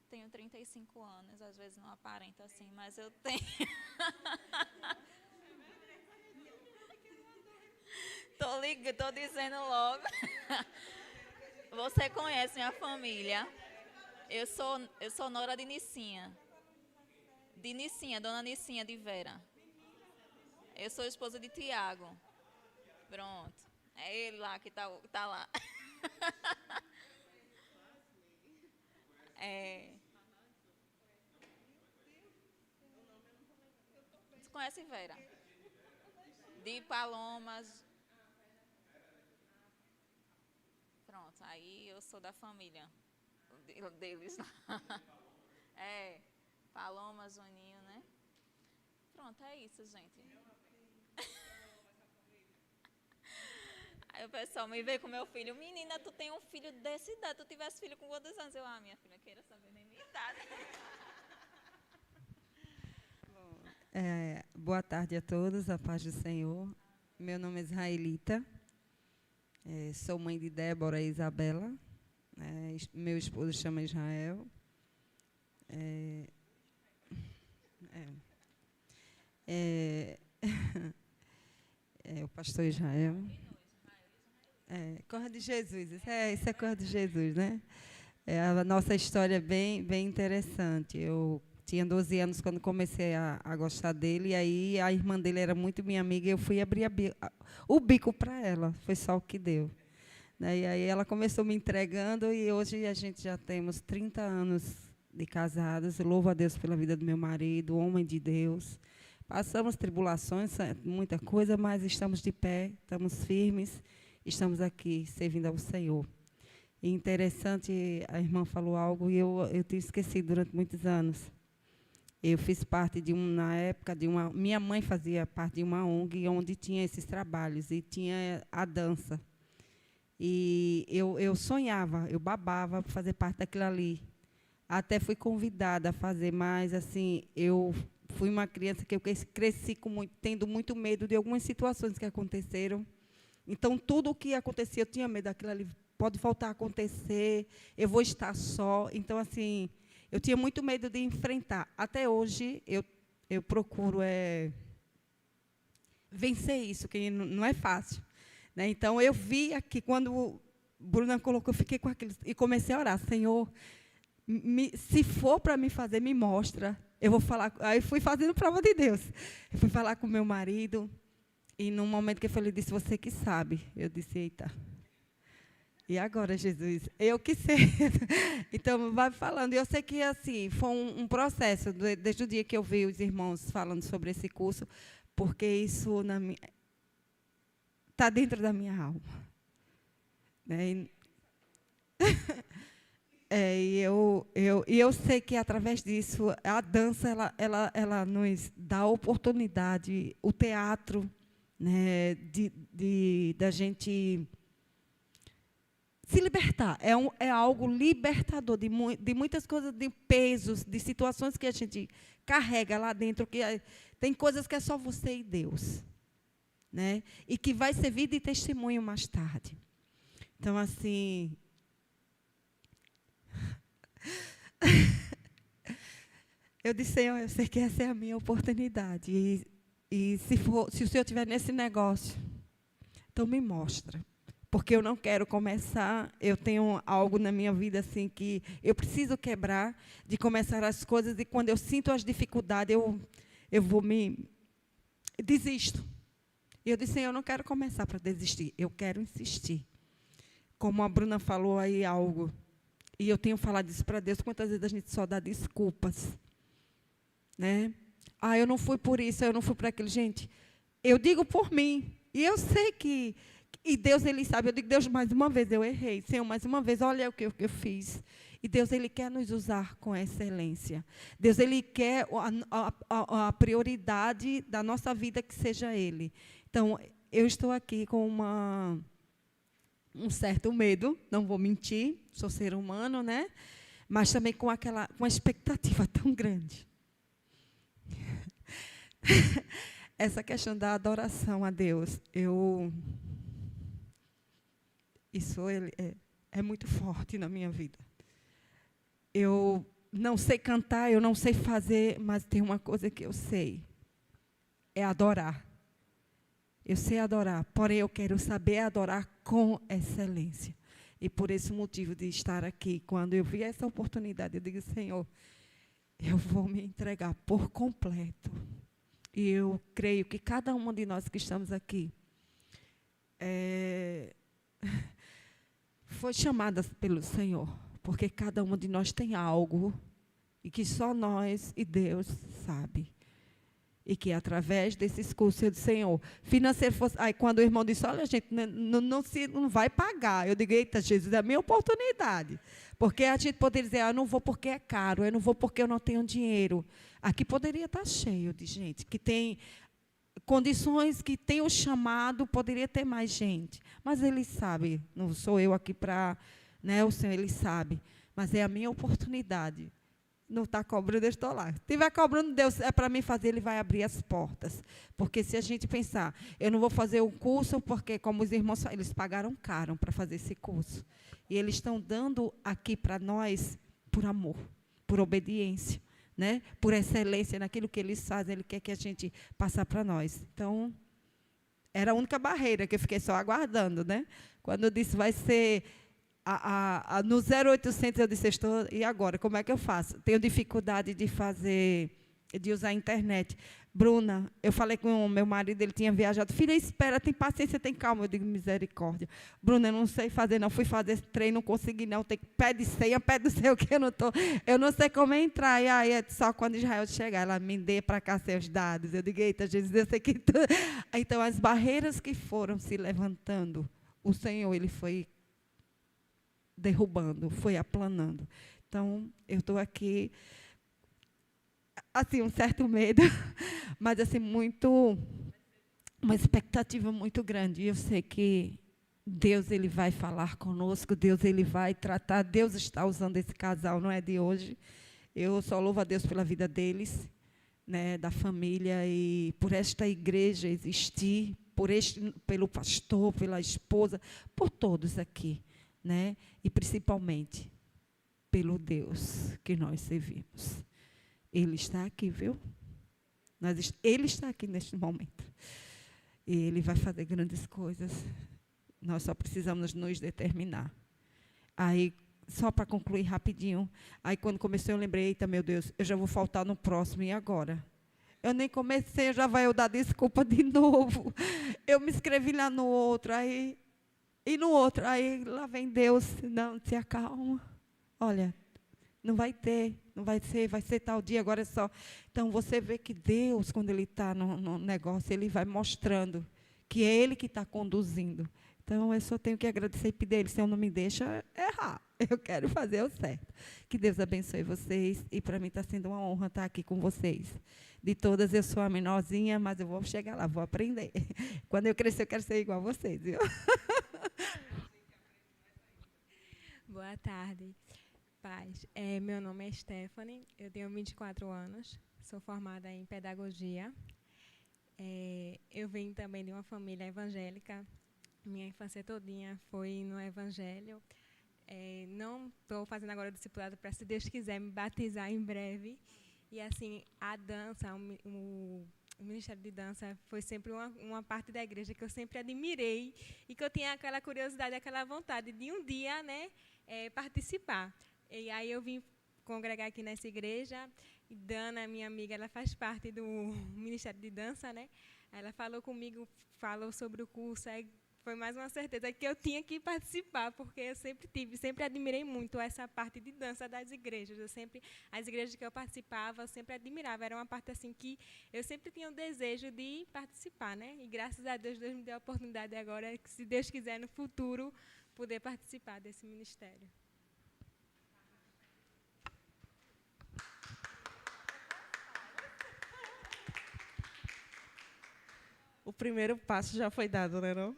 Tenho 35 anos, às vezes não aparenta assim, mas eu tenho. Tô dizendo logo. Você conhece minha família? Eu sou nora de Nicinha. De Nicinha, dona Nicinha de Vera. Eu sou esposa de Tiago. Pronto. É ele lá que tá lá. Você conhece Vera? De Palomas. Pronto, aí eu sou da família deles. Paloma, Juninho, né? Pronto, é isso, gente. Aí o pessoal me vê com meu filho. Menina, tu tem um filho dessa idade. Tu tivesse filho com quantos anos? Minha filha, queira saber nem minha idade. Boa tarde a todos, a paz do Senhor. Meu nome é Israelita. Sou mãe de Débora e Isabela. Meu esposo chama Israel. o pastor Israel. Coisa de Jesus. Isso é coisa de Jesus, né? A nossa história é bem interessante. Eu tinha 12 anos quando comecei a gostar dele, e aí a irmã dele era muito minha amiga, e eu fui abrir o bico para ela. Foi só o que deu. Né? E aí ela começou me entregando, e hoje a gente já temos 30 anos de casados. Eu louvo a Deus pela vida do meu marido, homem de Deus. Passamos tribulações, muita coisa, mas estamos de pé, estamos firmes, estamos aqui servindo ao Senhor. E interessante, a irmã falou algo e eu tinha esquecido durante muitos anos. Eu fiz parte na época, minha mãe fazia parte de uma ONG onde tinha esses trabalhos, e tinha a dança. E eu sonhava, eu babava para fazer parte daquilo ali. Até fui convidada a fazer, mas assim, eu fui uma criança que eu cresci tendo muito medo de algumas situações que aconteceram. Então, tudo o que acontecia, eu tinha medo daquilo ali. Pode voltar a acontecer, eu vou estar só. Então, assim, eu tinha muito medo de enfrentar. Até hoje, eu procuro vencer isso, que não é fácil. Né? Então, eu vi aqui, quando Bruna colocou, eu fiquei com aquilo, e comecei a orar: Senhor, se for para me fazer, me mostra. Eu vou falar. Aí fui fazendo prova de Deus. Eu fui falar com meu marido, e num momento que ele disse: você que sabe. Eu disse: eita. E agora, Jesus? Eu que sei. Então, vai falando. Eu sei que assim foi um processo, desde o dia que eu vi os irmãos falando sobre esse curso, porque isso está dentro da minha alma. Né? E eu sei que, através disso, a dança ela nos dá a oportunidade, o teatro, né, da gente se libertar. É algo libertador de muitas coisas, de pesos, de situações que a gente carrega lá dentro, que tem coisas que é só você e Deus. Né? E que vai servir de testemunho mais tarde. Então, assim, eu disse: Senhor, eu sei que essa é a minha oportunidade. E se o Senhor estiver nesse negócio, então me mostra. Porque eu não quero começar, eu tenho algo na minha vida assim que eu preciso quebrar, de começar as coisas, e quando eu sinto as dificuldades, eu vou desisto. E eu disse: Senhor, eu não quero começar para desistir, eu quero insistir. Como a Bruna falou aí algo, e eu tenho falado isso para Deus, quantas vezes a gente só dá desculpas. Né? Eu não fui por isso, eu não fui por aquilo. Gente, eu digo por mim, e eu sei que... E Deus, Ele sabe. Eu digo: Deus, mais uma vez eu errei. Senhor, mais uma vez, olha o que eu fiz. E Deus, Ele quer nos usar com excelência. Deus, Ele quer a prioridade da nossa vida que seja Ele. Então, eu estou aqui com um certo medo, não vou mentir, sou ser humano, né? Mas também com uma expectativa tão grande. Essa questão da adoração a Deus, isso é muito forte na minha vida. Eu não sei cantar, eu não sei fazer, mas tem uma coisa que eu sei: é adorar. Eu sei adorar, porém eu quero saber adorar com excelência. E por esse motivo de estar aqui, quando eu vi essa oportunidade, eu digo: Senhor, eu vou me entregar por completo. E eu creio que cada uma de nós que estamos aqui foi chamada pelo Senhor, porque cada uma de nós tem algo e que só nós e Deus sabe. E que através desses cursos, eu disse: Senhor, financeiro fosse... Aí quando o irmão disse: olha, gente, não vai pagar. Eu digo: eita, Jesus, é a minha oportunidade. Porque a gente poderia dizer: eu não vou porque é caro, eu não vou porque eu não tenho dinheiro. Aqui poderia estar cheio de gente que tem condições, que tem o chamado, poderia ter mais gente. Mas Ele sabe, não sou eu aqui para... Né, o Senhor, Ele sabe. Mas é a minha oportunidade. Não está cobrando, eu estou lá. Se estiver cobrando, Deus é para mim fazer, Ele vai abrir as portas. Porque se a gente pensar: eu não vou fazer o curso porque, como os irmãos, eles pagaram caro para fazer esse curso. E eles estão dando aqui para nós por amor, por obediência. né? Por excelência naquilo que eles fazem, Ele quer que a gente passe para nós. Então, era a única barreira que eu fiquei só aguardando, né? Quando eu disse, vai ser no 0800, eu disse, estou, e agora, como é que eu faço? Tenho dificuldade de usar a internet. Bruna, eu falei com o meu marido, ele tinha viajado. Filha, espera, tem paciência, tem calma. Eu digo, misericórdia. Bruna, eu não sei fazer, não. Fui fazer esse treino, não consegui, não. Tem que pede senha, pede sei o que, eu não sei como entrar. E aí, é só quando Israel chegar, ela me dê para cá seus dados. Eu digo, eita, Jesus, eu sei que tu... Então, as barreiras que foram se levantando, o Senhor, Ele foi derrubando, foi aplanando. Então, eu estou aqui, assim, um certo medo, mas, assim, uma expectativa muito grande. E eu sei que Deus, Ele vai falar conosco, Deus, Ele vai tratar, Deus está usando esse casal, não é de hoje. Eu só louvo a Deus pela vida deles, né, da família, e por esta igreja existir, pelo pastor, pela esposa, por todos aqui, né? E principalmente pelo Deus que nós servimos. Ele está aqui, viu? Ele está aqui neste momento. E Ele vai fazer grandes coisas. Nós só precisamos nos determinar. Aí, só para concluir rapidinho, aí quando comecei eu lembrei, eita, meu Deus, eu já vou faltar no próximo, e agora? Eu nem comecei, já vai eu dar desculpa de novo. Eu me inscrevi lá no outro, aí lá vem Deus, não, se acalma. Olha, não vai ter, não vai ser tal dia, agora é só. Então, você vê que Deus, quando Ele está no negócio, Ele vai mostrando que é Ele que está conduzindo. Então, eu só tenho que agradecer e pedir a Ele, Senhor, não me deixa errar. Eu quero fazer o certo. Que Deus abençoe vocês, e para mim está sendo uma honra estar aqui com vocês. De todas, eu sou a menorzinha, mas eu vou chegar lá, vou aprender. Quando eu crescer, eu quero ser igual a vocês, viu? Boa tarde, paz. Meu nome é Stephanie, eu tenho 24 anos, sou formada em pedagogia. Eu venho também de uma família evangélica. Minha infância todinha foi no evangelho. Não estou fazendo agora o discipulado para, se Deus quiser, me batizar em breve. E, assim, a dança, o Ministério de Dança foi sempre uma parte da igreja que eu sempre admirei e que eu tinha aquela curiosidade, aquela vontade de um dia, né, participar. E aí eu vim congregar aqui nessa igreja, e Dana, minha amiga, ela faz parte do Ministério de Dança, né? Ela falou comigo, falou sobre o curso, aí foi mais uma certeza que eu tinha que participar, porque eu sempre admirei muito essa parte de dança das igrejas. As igrejas que eu participava, eu sempre admirava. Era uma parte assim que eu sempre tinha o desejo de participar, né? E graças a Deus, Deus me deu a oportunidade agora, que, se Deus quiser, no futuro, poder participar desse ministério. O primeiro passo já foi dado, né, não?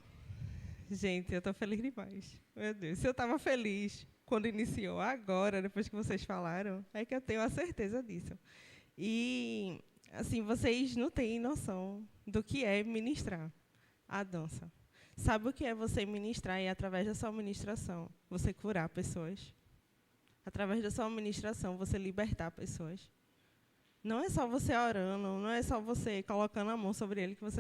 Gente, eu estou feliz demais. Meu Deus, se eu estava feliz quando iniciou, agora, depois que vocês falaram, é que eu tenho a certeza disso. E, assim, vocês não têm noção do que é ministrar a dança. Sabe o que é você ministrar e, através da sua ministração, você curar pessoas? Através da sua ministração, você libertar pessoas? Não é só você orando, não é só você colocando a mão sobre ele que você...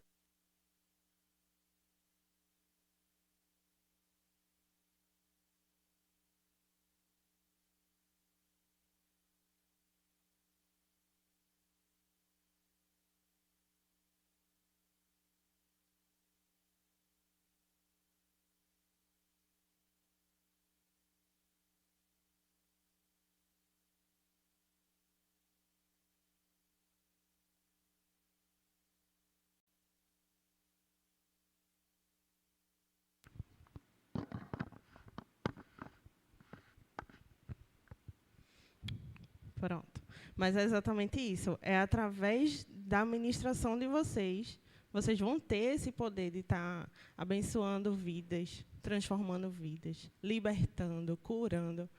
Pronto. Mas é exatamente isso. É através da administração de vocês, vocês vão ter esse poder de estar abençoando vidas, transformando vidas, libertando, curando,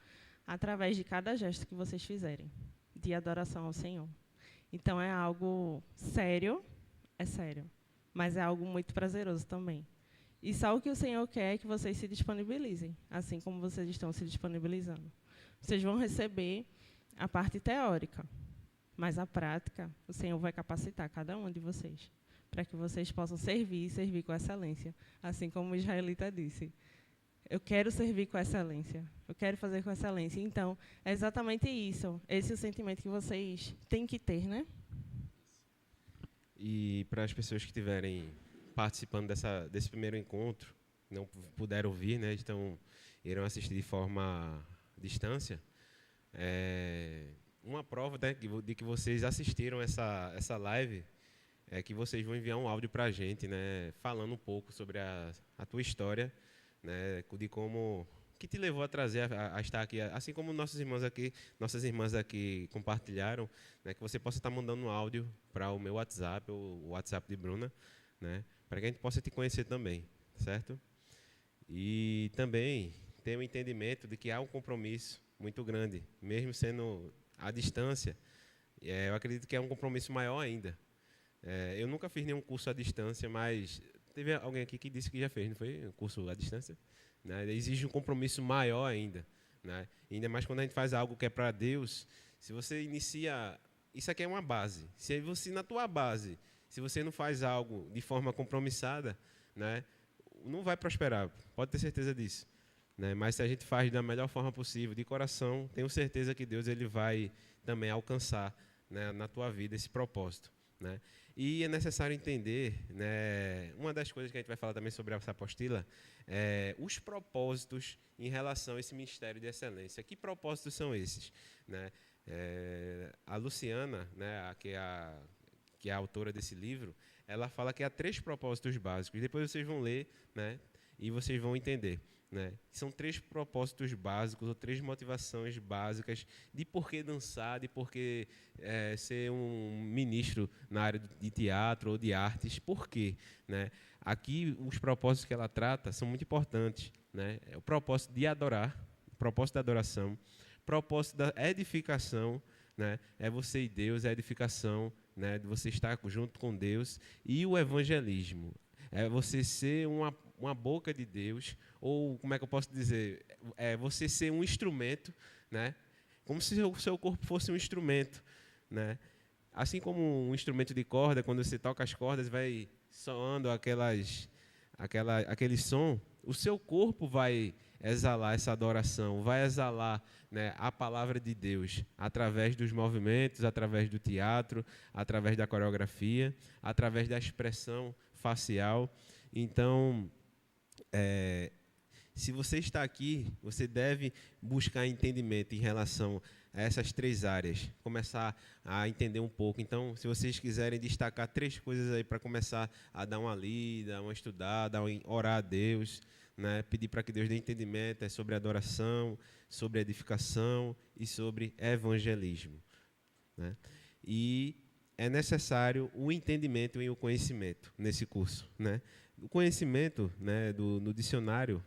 através de cada gesto que vocês fizerem, de adoração ao Senhor. Então, é algo sério, mas é algo muito prazeroso também. E só o que o Senhor quer é que vocês se disponibilizem, assim como vocês estão se disponibilizando. Vocês vão receber a parte teórica, mas a prática, o Senhor vai capacitar cada um de vocês, para que vocês possam servir e servir com excelência, assim como o israelita disse. Eu quero servir com excelência, eu quero fazer com excelência. Então, é exatamente isso, esse é o sentimento que vocês têm que ter, né? E para as pessoas que estiverem participando desse primeiro encontro, não puderam vir, né, então irão assistir de forma à distância, uma prova, né, de que vocês assistiram essa live é que vocês vão enviar um áudio para a gente, né, falando um pouco sobre a tua história, né, de como que te levou a trazer a estar aqui, assim como nossas irmãs aqui compartilharam, né, que você possa estar mandando um áudio para o meu WhatsApp, ou o WhatsApp de Bruna, né, para que a gente possa te conhecer também, certo? E também ter o entendimento de que há um compromisso muito grande, mesmo sendo à distância, eu acredito que é um compromisso maior ainda. Eu nunca fiz nenhum curso à distância, mas teve alguém aqui que disse que já fez, não foi? Um curso à distância? Né? Exige um compromisso maior ainda. Né? Ainda mais quando a gente faz algo que é para Deus. Se você inicia... Isso aqui é uma base. Se você, na tua base, se você não faz algo de forma compromissada, né, não vai prosperar. Pode ter certeza disso. Né? Mas se a gente faz da melhor forma possível, de coração, tenho certeza que Deus ele vai também alcançar, né, na tua vida esse propósito. Né? E é necessário entender, né, uma das coisas que a gente vai falar também sobre essa apostila, os propósitos em relação a esse ministério de excelência. Que propósitos são esses? Né? A Luciana, né, que é a autora desse livro, ela fala que há 3 propósitos básicos. Depois vocês vão ler, né, e vocês vão entender. Né? São 3 propósitos básicos, ou 3 motivações básicas de por que dançar, de por que ser um ministro na área de teatro ou de artes. Por quê? Né? Aqui, os propósitos que ela trata são muito importantes. Né? O propósito de adorar, o propósito da adoração, o propósito da edificação, né? É você e Deus, a edificação, né, de você estar junto com Deus, e o evangelismo. É você ser uma boca de Deus, ou, como é que eu posso dizer, você ser um instrumento, né? Como se o seu corpo fosse um instrumento. Né? Assim como um instrumento de corda, quando você toca as cordas, vai soando aquele som, o seu corpo vai exalar essa adoração, vai exalar, né, a palavra de Deus, através dos movimentos, através do teatro, através da coreografia, através da expressão facial. Então, se você está aqui, você deve buscar entendimento em relação a essas 3 áreas, começar a entender um pouco. Então, se vocês quiserem destacar 3 coisas aí para começar a dar uma lida, uma estudada, orar a Deus, né, pedir para que Deus dê entendimento, sobre adoração, sobre edificação e sobre evangelismo. Né? E é necessário o entendimento e o conhecimento nesse curso. Né? O conhecimento, né, no dicionário,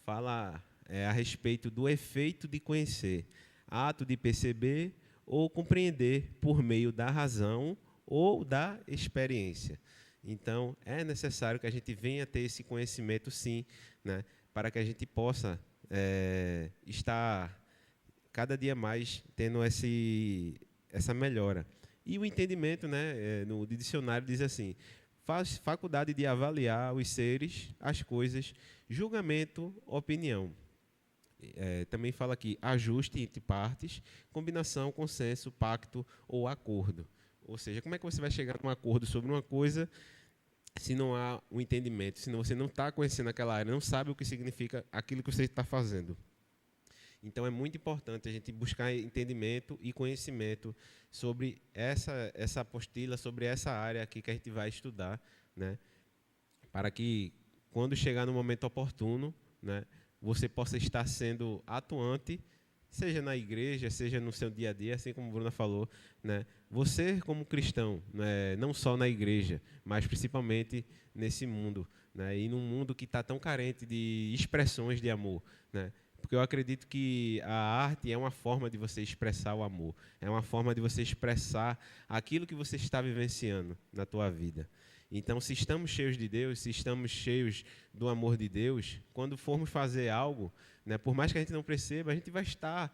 fala a respeito do efeito de conhecer, ato de perceber ou compreender por meio da razão ou da experiência. Então, é necessário que a gente venha ter esse conhecimento, sim, né, para que a gente possa estar cada dia mais tendo essa melhora. E o entendimento, né, no dicionário diz assim: faz faculdade de avaliar os seres, as coisas, julgamento, opinião. Também fala aqui, ajuste entre partes, combinação, consenso, pacto ou acordo. Ou seja, como é que você vai chegar a um acordo sobre uma coisa se não há um entendimento, se você não está conhecendo aquela área, não sabe o que significa aquilo que você está fazendo? Então, é muito importante a gente buscar entendimento e conhecimento sobre essa apostila, sobre essa área aqui que a gente vai estudar, né? Para que, quando chegar no momento oportuno, né, você possa estar sendo atuante, seja na igreja, seja no seu dia a dia, assim como a Bruna falou. Né? Você, como cristão, né, não só na igreja, mas principalmente nesse mundo, né, e num mundo que está tão carente de expressões de amor, né? Porque eu acredito que a arte é uma forma de você expressar o amor, é uma forma de você expressar aquilo que você está vivenciando na tua vida. Então, se estamos cheios de Deus, se estamos cheios do amor de Deus, quando formos fazer algo, né, por mais que a gente não perceba, a gente vai estar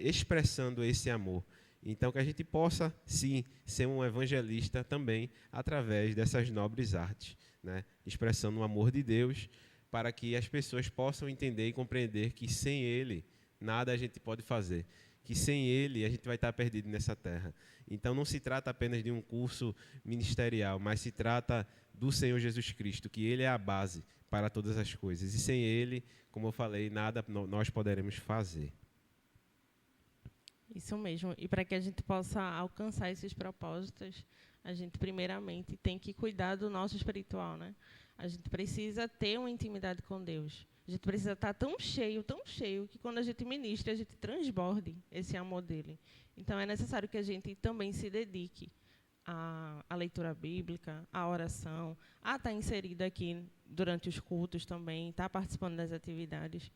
expressando esse amor. Então, que a gente possa, sim, ser um evangelista também através dessas nobres artes, né? Expressando o amor de Deus, para que as pessoas possam entender e compreender que sem Ele, nada a gente pode fazer, que sem Ele a gente vai estar perdido nessa terra. Então, não se trata apenas de um curso ministerial, mas se trata do Senhor Jesus Cristo, que Ele é a base para todas as coisas. E sem Ele, como eu falei, nada nós poderemos fazer. Isso mesmo. E para que a gente possa alcançar esses propósitos, a gente primeiramente tem que cuidar do nosso espiritual, né? A gente precisa ter uma intimidade com Deus. A gente precisa estar tão cheio, que quando a gente ministra, a gente transborde esse amor dele. Então, é necessário que a gente também se dedique à leitura bíblica, à oração, a estar inserido aqui durante os cultos também, estar participando das atividades.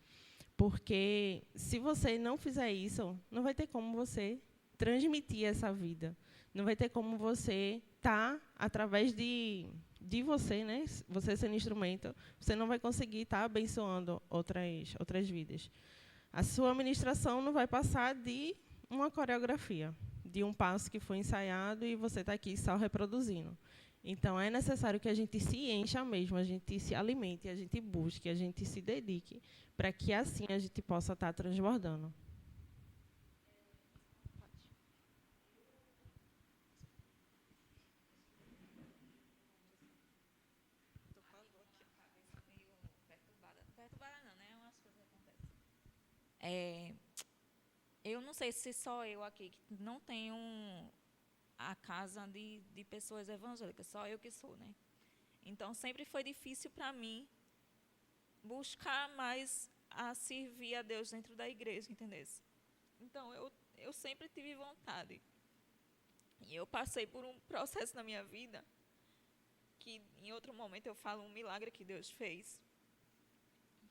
Porque se você não fizer isso, não vai ter como você transmitir essa vida. Não vai ter como você estar, através de você, né? Você sendo instrumento, você não vai conseguir estar abençoando outras vidas. A sua ministração não vai passar de uma coreografia, de um passo que foi ensaiado e você está aqui só reproduzindo. Então, é necessário que a gente se encha mesmo, a gente se alimente, a gente busque, a gente se dedique, para que assim a gente possa estar transbordando. Perturbada não, né? Umas coisas acontecem. Eu não sei se só eu aqui que não tenho a casa de pessoas evangélicas, só eu que sou, né? Então, sempre foi difícil para mim buscar mais a servir a Deus dentro da igreja, entendeu? Então, eu sempre tive vontade. E eu passei por um processo na minha vida que, em outro momento, eu falo um milagre que Deus fez.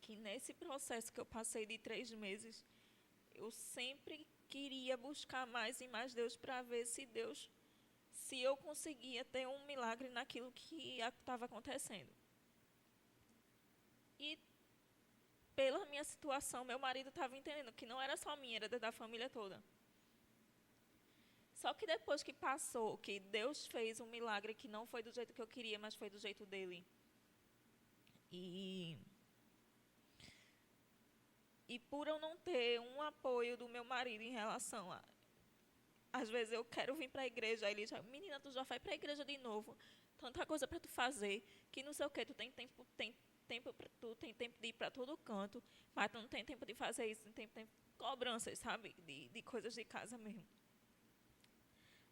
Que nesse processo que eu passei de 3 meses, eu sempre queria buscar mais e mais Deus para ver se eu conseguia ter um milagre naquilo que estava acontecendo. E pela minha situação, meu marido estava entendendo que não era só minha, era da família toda. Só que depois que passou, que Deus fez um milagre que não foi do jeito que eu queria, mas foi do jeito dele. E por eu não ter um apoio do meu marido em relação a... Às vezes eu quero vir para a igreja, aí ele já, menina, tu já vai para a igreja de novo, tanta coisa para tu fazer, que não sei o quê, tu tem tempo de ir para todo canto, mas tu não tem tempo de fazer isso, não tem tempo de cobranças, sabe, de coisas de casa mesmo.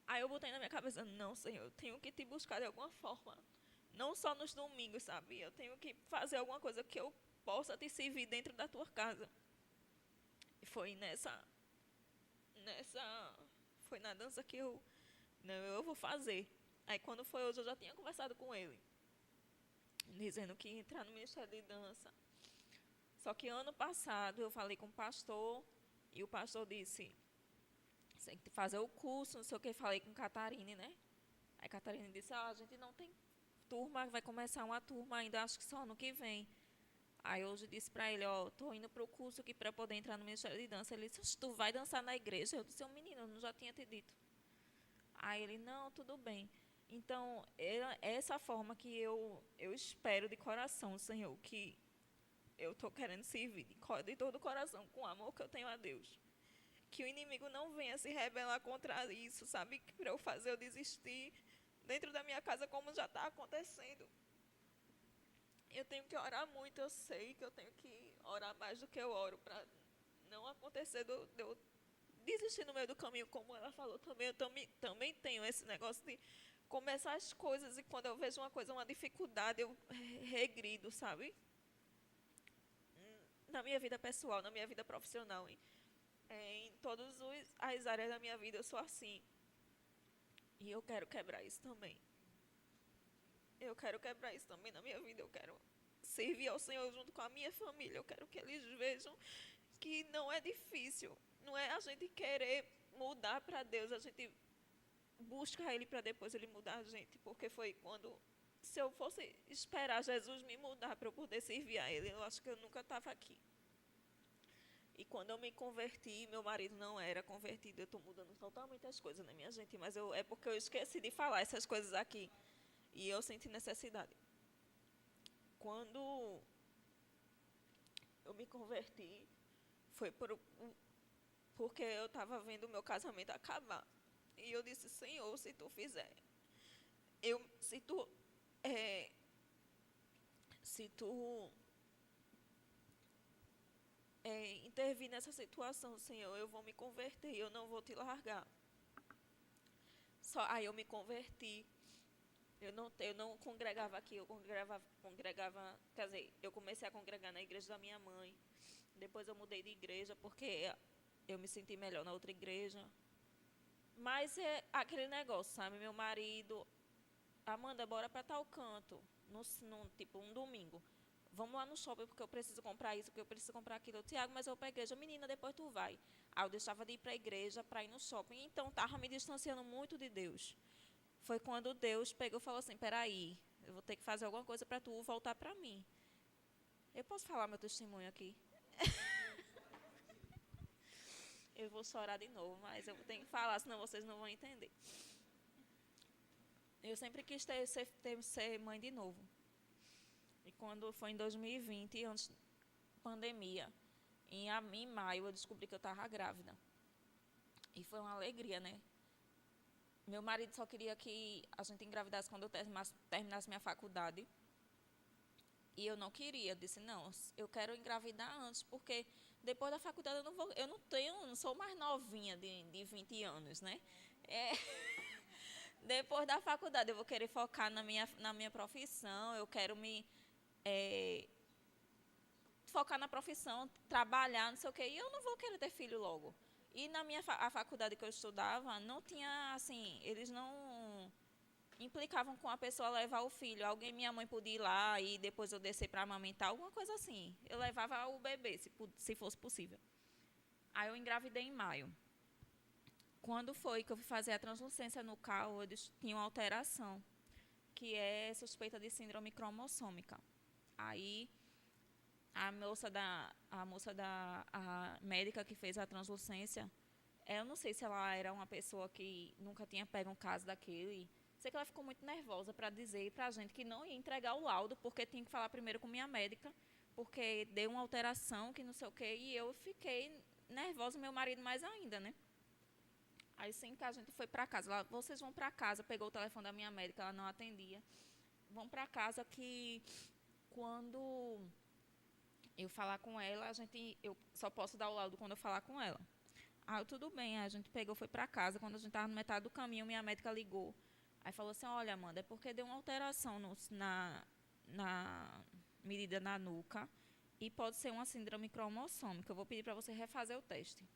Aí eu botei na minha cabeça, não, Senhor, eu tenho que te buscar de alguma forma, não só nos domingos, sabe, eu tenho que fazer alguma coisa que eu possa te servir dentro da tua casa. E foi foi na dança que eu vou fazer. Aí quando foi hoje, eu já tinha conversado com ele, dizendo que ia entrar no Ministério de Dança. Só que ano passado eu falei com o pastor, e o pastor disse, você tem que fazer o curso, não sei o que, falei com Catarine, né? Aí Catarine disse, a gente não tem turma, vai começar uma turma ainda, acho que só ano que vem. Aí hoje eu disse para ele, estou indo para o curso aqui para poder entrar no Ministério de Dança. Ele disse, tu vai dançar na igreja? Eu disse, menino, eu não já tinha te dito. Aí ele, não, tudo bem. Então, é essa forma que eu espero de coração, Senhor, que eu estou querendo servir de todo o coração, com o amor que eu tenho a Deus. Que o inimigo não venha se rebelar contra isso, sabe? Para eu fazer eu desistir dentro da minha casa, como já está acontecendo. Eu tenho que orar muito, eu sei que eu tenho que orar mais do que eu oro, para não acontecer de eu desistir no meio do caminho, como ela falou também. Eu também tenho esse negócio de começar as coisas e quando eu vejo uma coisa, uma dificuldade, eu regrido, sabe? Na minha vida pessoal, na minha vida profissional, em todas as áreas da minha vida eu sou assim. E eu quero quebrar isso também. Eu quero quebrar isso também na minha vida. Eu quero servir ao Senhor junto com a minha família. Eu quero que eles vejam que não é difícil. Não é a gente querer mudar para Deus. A gente busca Ele para depois Ele mudar a gente. Porque foi quando... Se eu fosse esperar Jesus me mudar para eu poder servir a Ele, eu acho que eu nunca estava aqui. E quando eu me converti, meu marido não era convertido. Eu estou mudando totalmente as coisas, né, minha gente? Mas é porque eu esqueci de falar essas coisas aqui. E eu senti necessidade. Quando eu me converti, foi porque eu estava vendo o meu casamento acabar. E eu disse, Senhor, se tu fizer, se tu intervir nessa situação, Senhor, eu vou me converter, eu não vou te largar. Aí eu me converti. Eu não congregava aqui, eu congregava, quer dizer, eu comecei a congregar na igreja da minha mãe. Depois eu mudei de igreja porque eu me senti melhor na outra igreja. Mas é aquele negócio, sabe? Meu marido, Amanda, bora para tal canto, tipo um domingo. Vamos lá no shopping porque eu preciso comprar isso, porque eu preciso comprar aquilo. Tiago, mas eu para a igreja, menina, depois tu vai. Aí eu deixava de ir para a igreja para ir no shopping. Então estava me distanciando muito de Deus. Foi quando Deus pegou e falou assim, peraí, eu vou ter que fazer alguma coisa para tu voltar para mim. Eu posso falar meu testemunho aqui? Eu vou chorar de novo, mas eu tenho que falar, senão vocês não vão entender. Eu sempre quis ser mãe de novo. E quando foi em 2020, antes da pandemia, em maio, eu descobri que eu estava grávida. E foi uma alegria, né? Meu marido só queria que a gente engravidasse quando eu terminasse minha faculdade. E eu não queria. Eu disse, não, eu quero engravidar antes, porque depois da faculdade eu não sou mais novinha de 20 anos, né? Depois da faculdade eu vou querer focar na minha profissão, eu quero focar na profissão, trabalhar, não sei o quê, e eu não vou querer ter filho logo. E a faculdade que eu estudava, não tinha, assim, eles não implicavam com a pessoa levar o filho. Minha mãe podia ir lá e depois eu descer para amamentar, alguma coisa assim. Eu levava o bebê, se fosse possível. Aí eu engravidei em maio. Quando foi que eu fui fazer a translucência no CAU, eles tinham alteração, que é suspeita de síndrome cromossômica. Aí a médica que fez a translucência, eu não sei se ela era uma pessoa que nunca tinha pego um caso daquele. Sei que ela ficou muito nervosa para dizer para a gente que não ia entregar o laudo, porque tinha que falar primeiro com minha médica, porque deu uma alteração, que não sei o quê, e eu fiquei nervosa, meu marido mais ainda, né? Aí sim que a gente foi para casa. Vocês vão para casa, pegou o telefone da minha médica, ela não atendia. Vão para casa que quando eu falar com ela, eu só posso dar o laudo quando eu falar com ela. Tudo bem, a gente pegou, foi para casa. Quando a gente estava no metade do caminho, minha médica ligou. Aí falou assim, olha, Amanda, é porque deu uma alteração na medida na nuca e pode ser uma síndrome cromossômica. Eu vou pedir para você refazer o teste.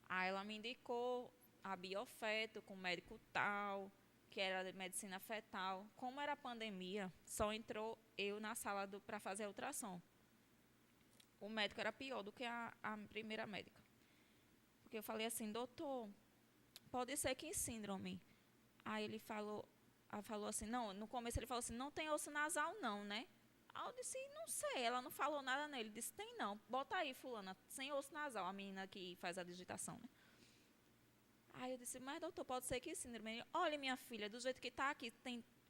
Aí ela me indicou a biofeto com o médico tal, que era de medicina fetal. Como era a pandemia, só entrou eu na sala para fazer a ultrassom. O médico era pior do que a primeira médica. Porque eu falei assim, doutor, pode ser que em síndrome. Aí ele falou assim, não, no começo ele falou assim, não tem osso nasal não, né? Aí eu disse, não sei, ela não falou nada nele. Ele disse, tem não, bota aí fulana, sem osso nasal, a menina que faz a digitação, né? Aí eu disse, mas doutor, pode ser que síndrome? Olha, minha filha, do jeito que está aqui,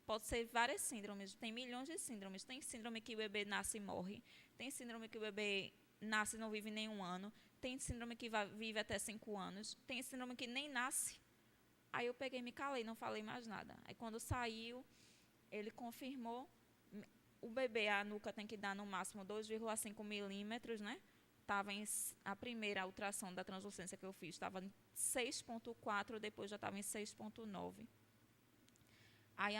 pode ser várias síndromes, tem milhões de síndromes. Tem síndrome que o bebê nasce e morre, tem síndrome que o bebê nasce e não vive nenhum ano, tem síndrome que vive até 5 anos, tem síndrome que nem nasce. Aí eu peguei e me calei, não falei mais nada. Aí quando saiu, ele confirmou, o bebê, a nuca tem que dar no máximo 2,5 milímetros, né? A primeira ultrassom da translucência que eu fiz estava em 6,4, depois já estava em 6,9. Aí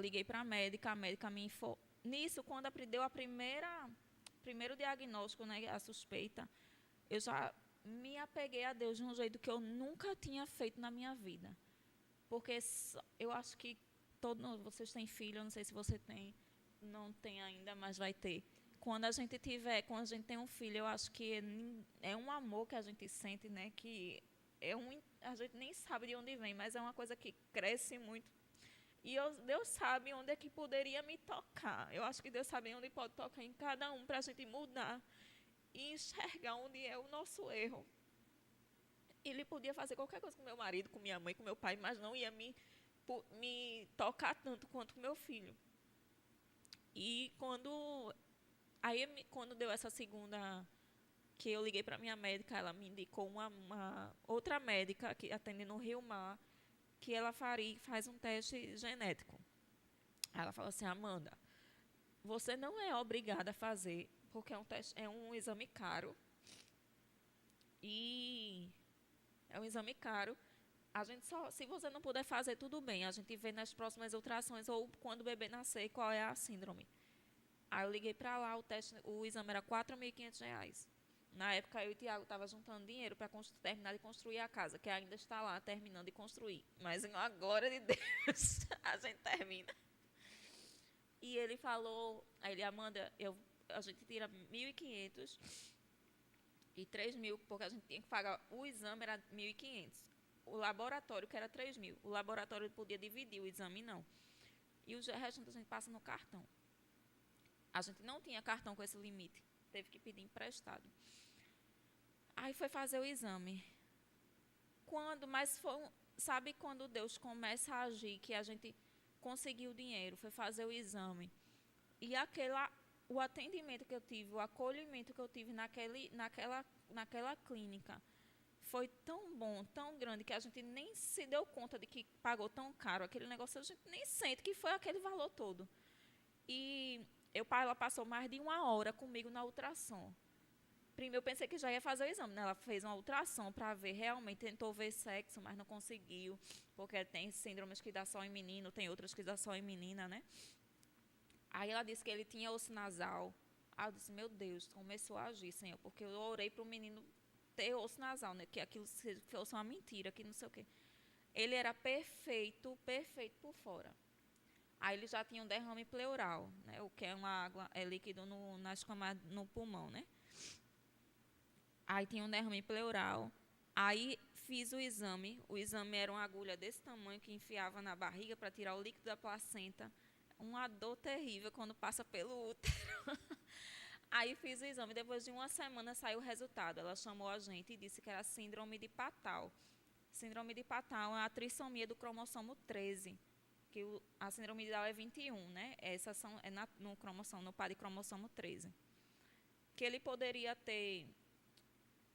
liguei para a médica me informou. Nisso, quando deu primeiro diagnóstico, né, a suspeita, eu já me apeguei a Deus de um jeito que eu nunca tinha feito na minha vida. Porque eu acho que vocês têm filho, eu não sei se você tem, não tem ainda, mas vai ter. Quando a gente tem um filho, eu acho que é um amor que a gente sente, né? Que a gente nem sabe de onde vem, mas é uma coisa que cresce muito. E Deus sabe onde é que poderia me tocar. Eu acho que Deus sabe onde pode tocar em cada um para a gente mudar. e enxergar onde é o nosso erro. Ele podia fazer qualquer coisa com meu marido, com minha mãe, com meu pai, mas não ia me tocar tanto quanto meu filho. E quando deu essa segunda, que eu liguei para minha médica, ela me indicou uma outra médica que atende no Rio Mar, que ela faz um teste genético. Ela falou assim: Amanda, você não é obrigada a fazer, porque é um exame caro. E é um exame caro. A gente se você não puder fazer, tudo bem. A gente vê nas próximas ultrassons ou quando o bebê nascer qual é a síndrome. Aí eu liguei para lá, o exame era R$ 4.500. Na época eu e o Tiago estavam juntando dinheiro para terminar de construir a casa, que ainda está lá terminando de construir. Mas na glória de Deus a gente termina. E ele falou, Amanda, a gente tira 1.500 e 3.000, porque a gente tinha que pagar, o exame era 1.500. O laboratório, que era 3.000. O laboratório podia dividir, o exame não. E o restante a gente passa no cartão. A gente não tinha cartão com esse limite. Teve que pedir emprestado. Aí foi fazer o exame. Sabe quando Deus começa a agir, que a gente conseguiu o dinheiro, foi fazer o exame. E o atendimento que eu tive, o acolhimento que eu tive naquela clínica, foi tão bom, tão grande, que a gente nem se deu conta de que pagou tão caro aquele negócio, a gente nem sente que foi aquele valor todo. E ela passou mais de 1 hora comigo na ultrassom. Primeiro eu pensei que já ia fazer o exame, né? Ela fez uma ultrassom para ver, realmente tentou ver sexo, mas não conseguiu, porque tem síndromes que dá só em menino, tem outras que dá só em menina, né? Aí ela disse que ele tinha osso nasal. Aí eu disse: meu Deus, começou a agir, Senhor, porque eu orei para o menino ter osso nasal, né? Que aquilo fosse uma mentira, que não sei o quê. Ele era perfeito, perfeito por fora. Aí ele já tinha um derrame pleural, né? O que é uma água, é líquido nas camadas, no pulmão, né? Aí tinha um derrame pleural. Aí fiz o exame. O exame era uma agulha desse tamanho que enfiava na barriga para tirar o líquido da placenta. Uma dor terrível quando passa pelo útero. Aí fiz o exame. Depois de 1 semana saiu o resultado. Ela chamou a gente e disse que era síndrome de Patau. Síndrome de Patau é a trissomia do cromossomo 13. Que a síndrome de Down é 21, né? Essas no par de cromossomo 13. Que ele poderia ter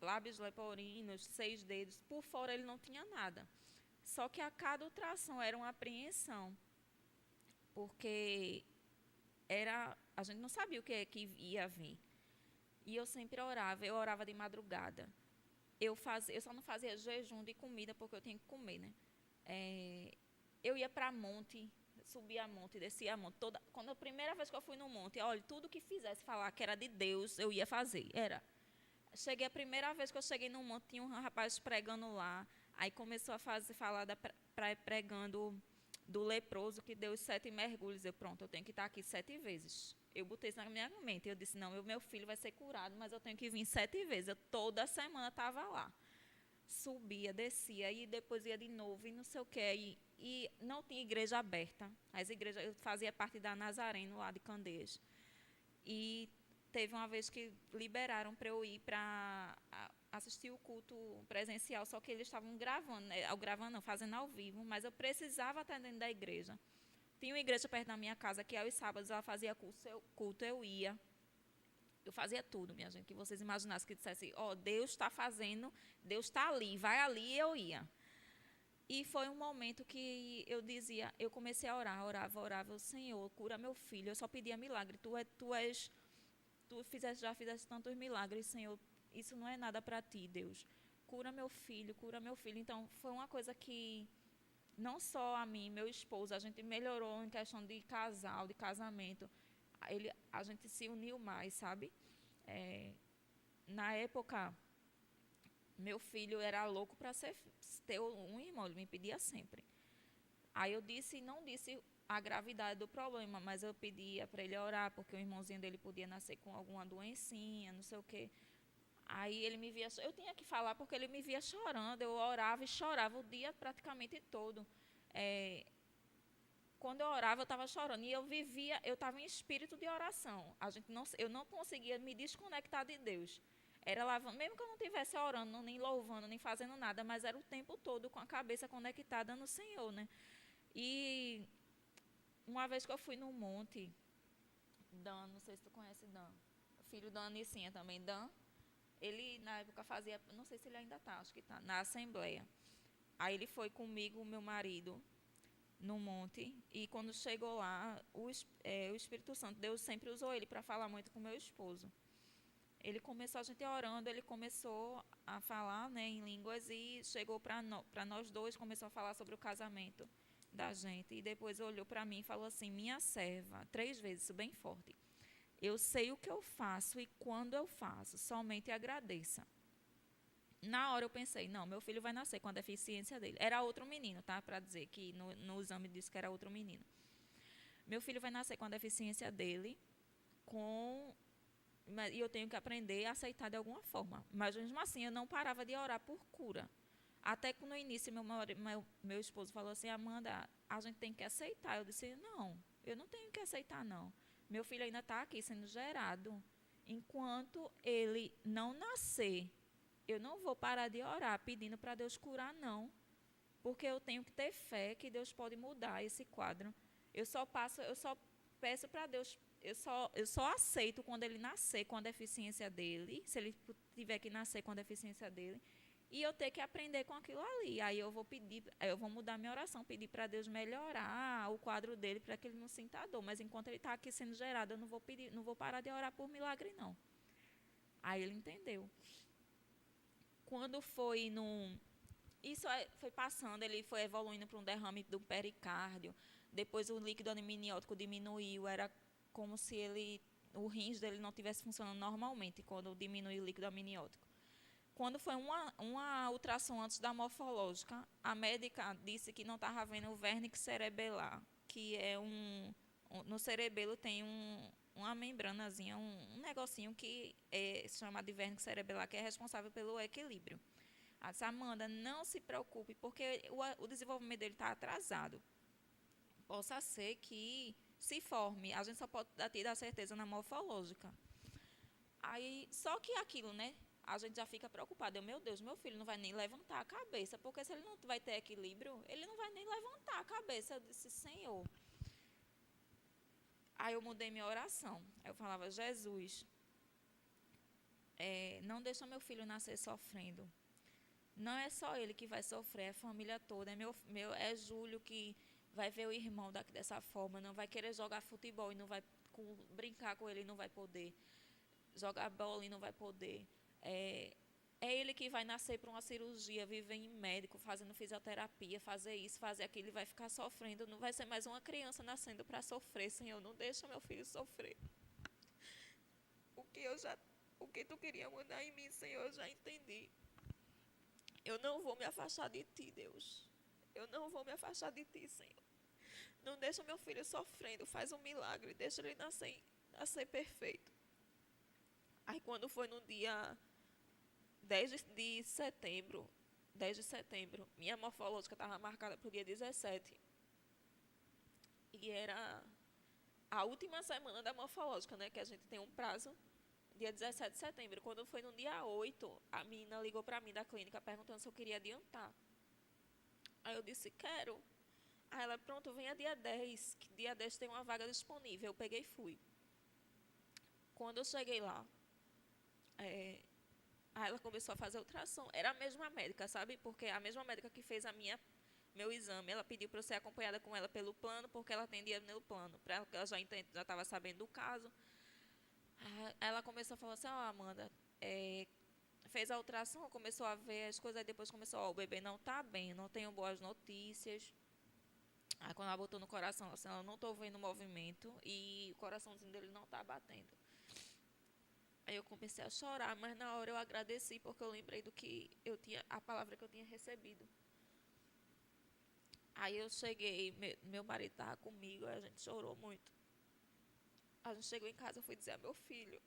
lábios leporino, 6 dedos, por fora ele não tinha nada. Só que a cada ultrassom era uma apreensão, porque a gente não sabia o que ia vir. E eu sempre eu orava de madrugada. Eu só não fazia jejum de comida, porque eu tinha que comer, né? Eu ia para monte, subia a monte, descia a monte. Quando a primeira vez que eu fui no monte, olha, tudo que fizesse falar que era de Deus, eu ia fazer, Cheguei a primeira vez que eu cheguei no monte, tinha um rapaz pregando lá. Aí começou a falar pregando do leproso que deu os 7 mergulhos. Eu tenho que estar aqui 7 vezes. Eu botei isso na minha mente. Eu disse: não, meu filho vai ser curado, mas eu tenho que vir 7 vezes. Eu toda semana estava lá. Subia, descia, e depois ia de novo, e não sei o quê. E não tinha igreja aberta. Eu fazia parte da Nazareno, lá de Candeias. E teve uma vez que liberaram para eu ir para assistir o culto presencial, só que eles estavam fazendo ao vivo, mas eu precisava estar dentro da igreja. Tinha uma igreja perto da minha casa, que aos sábados ela fazia culto, eu ia. Eu fazia tudo, minha gente, que vocês imaginassem, que dissessem: Deus está fazendo, Deus está ali, vai ali, e eu ia. E foi um momento que eu comecei a orar, orava, Senhor, cura meu filho. Eu só pedia milagre, Tu já fizeste tantos milagres, Senhor, isso não é nada para ti, Deus. Cura meu filho, cura meu filho. Então, foi uma coisa que não só a mim, meu esposo, a gente melhorou em questão de casal, de casamento. A gente se uniu mais, sabe? Na época, meu filho era louco para ter um irmão, ele me pedia sempre. Aí eu não disse a gravidade do problema, mas eu pedia para ele orar, porque o irmãozinho dele podia nascer com alguma doencinha, não sei o quê. Aí ele me via, eu tinha que falar porque ele me via chorando, eu orava e chorava o dia praticamente todo. quando eu orava, eu estava chorando. E eu estava em espírito de oração. Eu não conseguia me desconectar de Deus. Era lavando, mesmo que eu não estivesse orando, nem louvando, nem fazendo nada, mas era o tempo todo com a cabeça conectada no Senhor, né? E uma vez que eu fui no monte, Dan, não sei se tu conhece Dan, filho da Anicinha também, Dan, ele na época fazia, não sei se ele ainda está, acho que está, na Assembleia. Aí ele foi comigo, meu marido, no monte, e quando chegou lá, o Espírito Santo, Deus sempre usou ele para falar muito com meu esposo. Ele começou, a gente orando, ele começou a falar, né, em línguas e chegou para nós dois, começou a falar sobre o casamento da gente. E depois olhou para mim e falou assim: minha serva, 3 vezes, isso bem forte. Eu sei o que eu faço e quando eu faço, somente agradeça. Na hora eu pensei, não, meu filho vai nascer com a deficiência dele. Era outro menino, tá? Para dizer que no exame disse que era outro menino. Meu filho vai nascer com a deficiência dele, e eu tenho que aprender a aceitar de alguma forma. Mas mesmo assim, eu não parava de orar por cura. Até que no início, meu esposo falou assim: Amanda, a gente tem que aceitar. Eu disse: não, eu não tenho que aceitar, não. Meu filho ainda está aqui sendo gerado. Enquanto ele não nascer, eu não vou parar de orar pedindo para Deus curar, não. Porque eu tenho que ter fé que Deus pode mudar esse quadro. Eu só peço para Deus, eu só aceito quando ele nascer com a deficiência dele, se ele tiver que nascer com a deficiência dele, e eu ter que aprender com aquilo ali. Aí eu vou mudar minha oração, pedir para Deus melhorar o quadro dele para que ele não sinta dor. Mas enquanto ele está aqui sendo gerado, eu não vou parar de orar por milagre, não. Aí ele entendeu. Quando foi foi passando, ele foi evoluindo para um derrame do pericárdio. Depois o líquido amniótico diminuiu, era como se o rins dele não estivesse funcionando normalmente quando diminui o líquido amniótico. Quando foi uma ultrassom antes da morfológica, a médica disse que não estava vendo o vernix cerebelar, que é no cerebelo tem uma membranazinha, um negocinho que se chama de vernix cerebelar, que é responsável pelo equilíbrio. Ela disse: Amanda, não se preocupe, porque o desenvolvimento dele está atrasado. Possa ser que se forme, a gente só pode dar certeza na morfológica. Aí, só que aquilo, né? A gente já fica preocupado. Meu Deus, meu filho não vai nem levantar a cabeça, porque se ele não vai ter equilíbrio, ele não vai nem levantar a cabeça. Eu disse: Senhor. Aí eu mudei minha oração. Eu falava: Jesus, não deixa meu filho nascer sofrendo. Não é só ele que vai sofrer, é a família toda. É Júlio que vai ver o irmão dessa forma, não vai querer jogar futebol e não vai brincar com ele e não vai poder. Jogar bola e não vai poder. É ele que vai nascer para uma cirurgia, viver em médico, fazendo fisioterapia, fazer isso, fazer aquilo, e vai ficar sofrendo. Não vai ser mais uma criança nascendo para sofrer, Senhor. Não deixa meu filho sofrer. O que tu queria mudar em mim, Senhor, eu já entendi. Eu não vou me afastar de ti, Deus. Eu não vou me afastar de ti, Senhor. Não deixa meu filho sofrendo, faz um milagre, deixa ele nascer perfeito. Aí quando foi no dia 10 de setembro, minha morfológica estava marcada para o dia 17. E era a última semana da morfológica, né? Que a gente tem um prazo, dia 17 de setembro. Quando foi no dia 8, a menina ligou para mim da clínica perguntando se eu queria adiantar. Aí eu disse: quero. Aí ela: pronto, venha dia 10, que dia 10 tem uma vaga disponível. Eu peguei e fui. Quando eu cheguei lá, aí ela começou a fazer ultrassom. Era a mesma médica, sabe? Porque a mesma médica que fez meu exame, ela pediu para eu ser acompanhada com ela pelo plano, porque ela atendia no plano, para ela já estava sabendo do caso. Aí ela começou a falar assim: Amanda, fez a ultrassom, começou a ver as coisas, aí depois começou: o bebê não está bem, não tenho boas notícias. Aí quando ela botou no coração, assim, eu não estou vendo movimento e o coraçãozinho dele não está batendo. Aí eu comecei a chorar, mas na hora eu agradeci, porque eu lembrei a palavra que eu tinha recebido. Aí eu cheguei, meu marido estava comigo, aí a gente chorou muito. A gente chegou em casa, eu fui dizer a meu filho.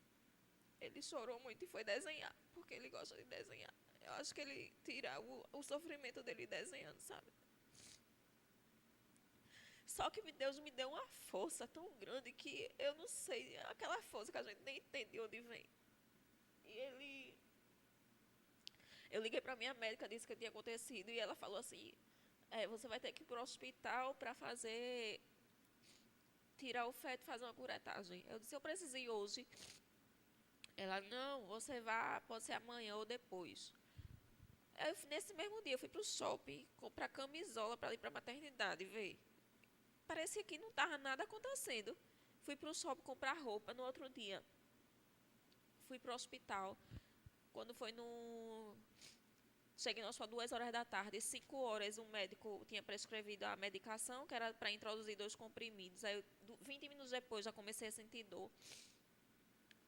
Ele chorou muito e foi desenhar, porque ele gosta de desenhar. Eu acho que ele tira o sofrimento dele desenhando, sabe? Só que Deus me deu uma força tão grande que eu não sei, aquela força que a gente nem entende de onde vem. E eu liguei para minha médica, disse que tinha acontecido, e ela falou assim, você vai ter que ir para o hospital para tirar o feto e fazer uma curetagem. Eu disse, eu preciso ir hoje. Ela, não, você vai, pode ser amanhã ou depois. Nesse mesmo dia, eu fui para o shopping comprar camisola para ir para a maternidade, ver. Parecia que não estava nada acontecendo. Fui para o shopping comprar roupa no outro dia. Fui para o hospital. Quando foi no... Cheguei no hospital 2 horas da tarde. 5 horas o médico tinha prescrevido a medicação, que era para introduzir 2 comprimidos. Aí, 20 minutos depois, já comecei a sentir dor.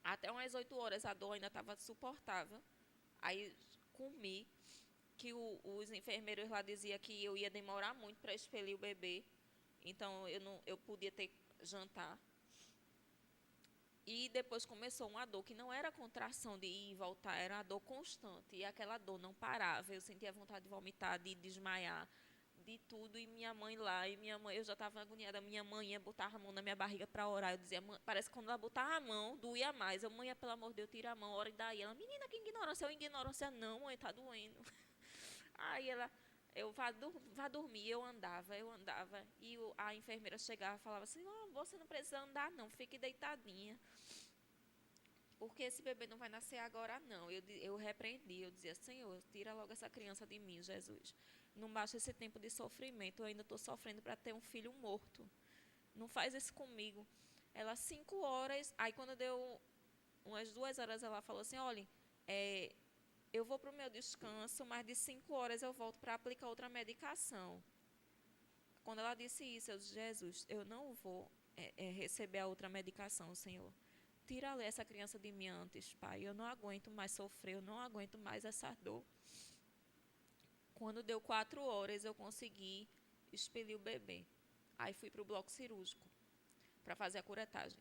Até umas 8 horas a dor ainda estava suportável. Aí comi, que os enfermeiros lá diziam que eu ia demorar muito para expelir o bebê. Então eu podia ter jantar. E depois começou uma dor que não era contração de ir e voltar, era uma dor constante. E aquela dor não parava. Eu sentia vontade de vomitar, de desmaiar, de tudo. E minha mãe lá, eu já estava agoniada. Minha mãe ia botar a mão na minha barriga para orar. Eu dizia, parece que quando ela botava a mão, doía mais. Eu, mãe, pelo amor de Deus, tira a mão, ora e daí. Ela, menina, que ignorância. Eu, ignorância não, mãe, tá doendo. Aí ela, vá dormir, eu andava. E a enfermeira chegava e falava assim, você não precisa andar não, fique deitadinha. Porque esse bebê não vai nascer agora não. Eu repreendi, eu dizia, Senhor, tira logo essa criança de mim, Jesus. Não basta esse tempo de sofrimento, eu ainda estou sofrendo para ter um filho morto. Não faz isso comigo. Ela, 5 horas, aí quando deu umas 2 horas, ela falou assim, olha, eu vou para o meu descanso, mas de 5 horas eu volto para aplicar outra medicação. Quando ela disse isso, eu disse, Jesus, eu não vou receber a outra medicação, Senhor. Tira essa criança de mim antes, Pai. Eu não aguento mais sofrer, eu não aguento mais essa dor. Quando deu 4 horas, eu consegui expelir o bebê. Aí fui para o bloco cirúrgico para fazer a curetagem.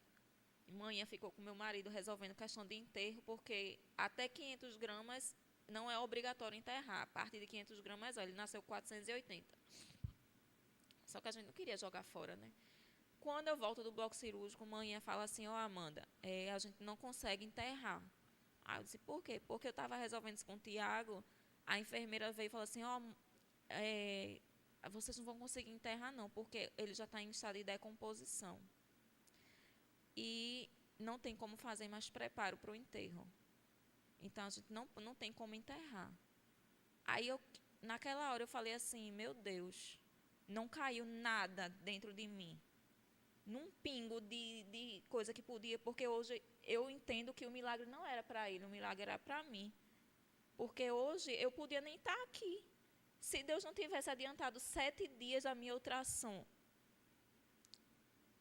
Manhã ficou com meu marido resolvendo questão de enterro, porque até 500 gramas não é obrigatório enterrar. A partir de 500 gramas, ele nasceu 480. Só que a gente não queria jogar fora, né? Quando eu volto do bloco cirúrgico, manhã fala assim, Amanda, a gente não consegue enterrar. Aí eu disse, por quê? Porque eu estava resolvendo isso com o Tiago, a enfermeira veio e falou assim, vocês não vão conseguir enterrar não, porque ele já está em estado de decomposição. E não tem como fazer mais preparo para o enterro. Então, a gente não tem como enterrar. Aí, naquela hora, eu falei assim, meu Deus, não caiu nada dentro de mim. Num pingo de coisa que podia, porque hoje eu entendo que o milagre não era para ele, o milagre era para mim. Porque hoje eu podia nem estar aqui. Se Deus não tivesse adiantado 7 dias a minha ultrassom,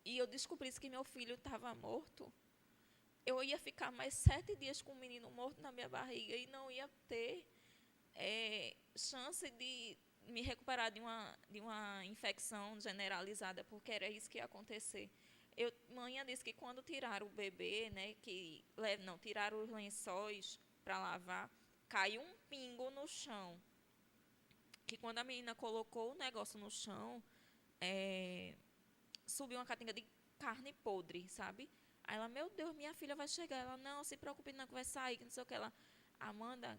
e eu descobrisse que meu filho estava morto, eu ia ficar mais 7 dias com o menino morto na minha barriga e não ia ter chance de me recuperar de uma infecção generalizada, porque era isso que ia acontecer. Manhã disse que quando tiraram o bebê, né, tiraram os lençóis para lavar, caiu um pingo no chão. Que quando a menina colocou o negócio no chão, subiu uma catinga de carne podre, sabe? Aí ela, meu Deus, minha filha vai chegar. Ela, não, se preocupe não que vai sair, que não sei o que. Ela, Amanda,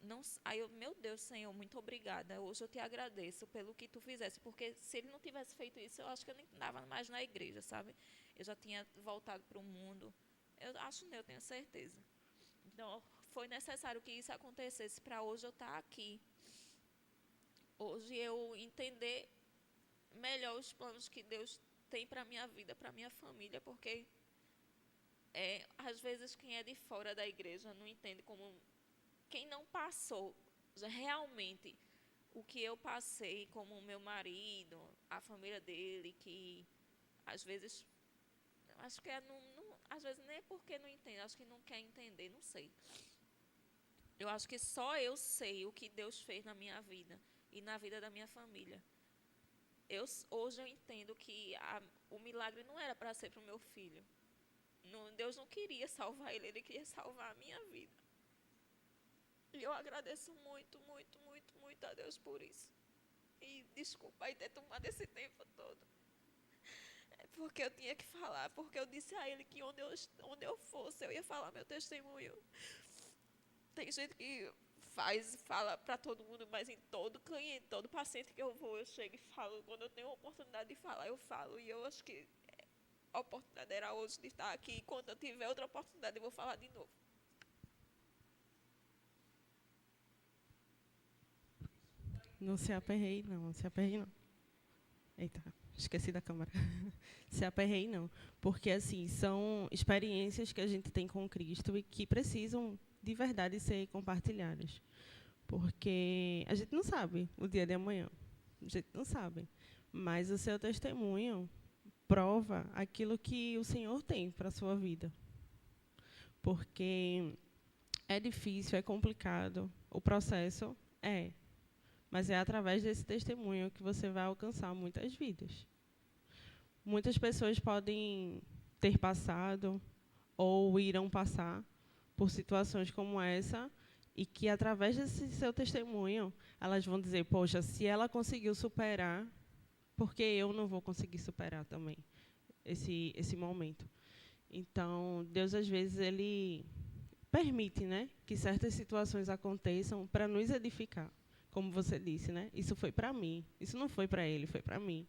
não. Aí eu, meu Deus, Senhor, muito obrigada. Hoje eu te agradeço pelo que tu fizesse, porque se ele não tivesse feito isso, eu acho que eu nem andava mais na igreja, sabe? Eu já tinha voltado para o mundo. Eu acho, eu tenho certeza. Então, foi necessário que isso acontecesse para hoje eu estar aqui. Hoje eu entender melhor os planos que Deus tem para a minha vida, para a minha família, porque às vezes quem é de fora da igreja não entende como... Quem não passou realmente o que eu passei, como o meu marido, a família dele, que às vezes... Acho que às vezes nem é porque não entende, acho que não quer entender, não sei. Eu acho que só eu sei o que Deus fez na minha vida e na vida da minha família. Hoje eu entendo que o milagre não era para ser para o meu filho. Deus não queria salvar ele, ele queria salvar a minha vida. E eu agradeço muito, muito, muito, muito a Deus por isso. E desculpa aí ter tomado esse tempo todo. porque eu tinha que falar, porque eu disse a ele que onde eu fosse, eu ia falar meu testemunho. Tem gente que fala para todo mundo, mas em todo cliente, todo paciente que eu vou, eu chego e falo. Quando eu tenho a oportunidade de falar, eu falo. E eu acho que a oportunidade era hoje de estar aqui. E quando eu tiver outra oportunidade, eu vou falar de novo. Não se aperrei, não. Não se aperrei, não. Eita, esqueci da câmera. Se aperrei, não. Porque, assim, são experiências que a gente tem com Cristo e que precisam, de verdade, ser compartilhadas. Porque a gente não sabe o dia de amanhã. A gente não sabe. Mas o seu testemunho prova aquilo que o Senhor tem para a sua vida. Porque é difícil, é complicado. O processo é. Mas é através desse testemunho que você vai alcançar muitas vidas. Muitas pessoas podem ter passado ou irão passar por situações como essa e que, através desse seu testemunho, elas vão dizer, poxa, se ela conseguiu superar, por que eu não vou conseguir superar também esse momento? Então, Deus, às vezes, Ele permite, né, que certas situações aconteçam para nos edificar. Como você disse, né? Isso foi para mim. Isso não foi para ele, foi para mim.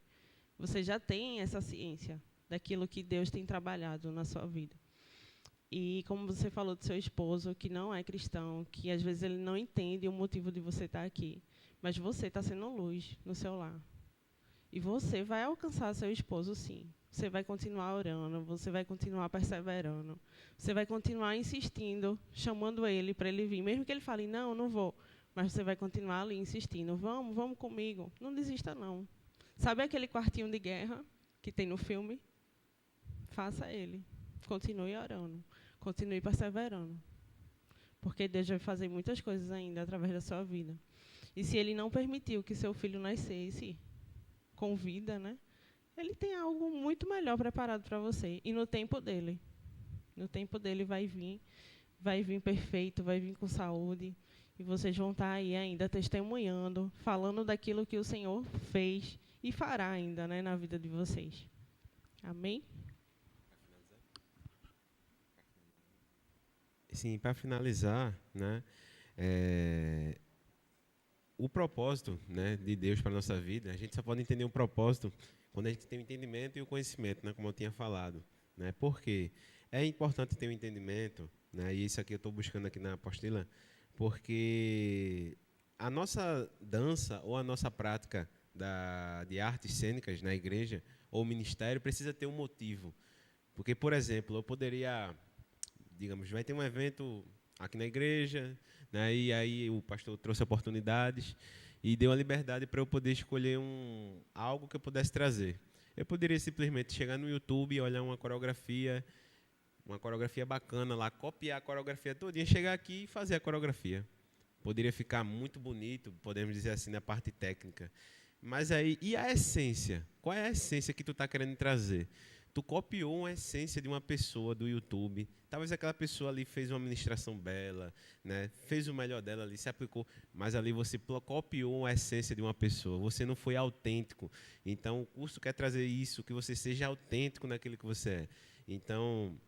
Você já tem essa ciência daquilo que Deus tem trabalhado na sua vida. E como você falou do seu esposo, que não é cristão, que às vezes ele não entende o motivo de você estar aqui, mas você está sendo luz no seu lar. E você vai alcançar seu esposo, sim. Você vai continuar orando, você vai continuar perseverando, você vai continuar insistindo, chamando ele para ele vir, mesmo que ele fale, não, não vou. Mas você vai continuar ali insistindo, vamos comigo. Não desista, não. Sabe aquele quartinho de guerra que tem no filme? Faça ele. Continue orando. Continue perseverando. Porque Deus vai fazer muitas coisas ainda através da sua vida. E se Ele não permitiu que seu filho nascesse com vida, né? Ele tem algo muito melhor preparado para você. E no tempo dele. No tempo dele vai vir perfeito, vai vir com saúde. E vocês vão estar aí ainda testemunhando, falando daquilo que o Senhor fez e fará ainda, né, na vida de vocês. Amém? Sim, para finalizar, né, o propósito, né, de Deus para a nossa vida, a gente só pode entender um propósito quando a gente tem o entendimento e o conhecimento, né, como eu tinha falado. Né, porque é importante ter o entendimento, né, e isso aqui eu estou buscando aqui na apostila, porque a nossa dança ou a nossa prática de artes cênicas na igreja ou ministério precisa ter um motivo. Porque, por exemplo, eu poderia, digamos, vai ter um evento aqui na igreja, né, e aí o pastor trouxe oportunidades e deu a liberdade para eu poder escolher algo que eu pudesse trazer. Eu poderia simplesmente chegar no YouTube e olhar uma coreografia bacana lá, copiar a coreografia todinha, chegar aqui e fazer a coreografia. Poderia ficar muito bonito, podemos dizer assim, na parte técnica. Mas aí, e a essência? Qual é a essência que tu está querendo trazer? Tu copiou uma essência de uma pessoa do YouTube. Talvez aquela pessoa ali fez uma ministração bela, né? Fez o melhor dela ali, se aplicou, mas ali você copiou a essência de uma pessoa. Você não foi autêntico. Então, o curso quer trazer isso, que você seja autêntico naquilo que você é. Então,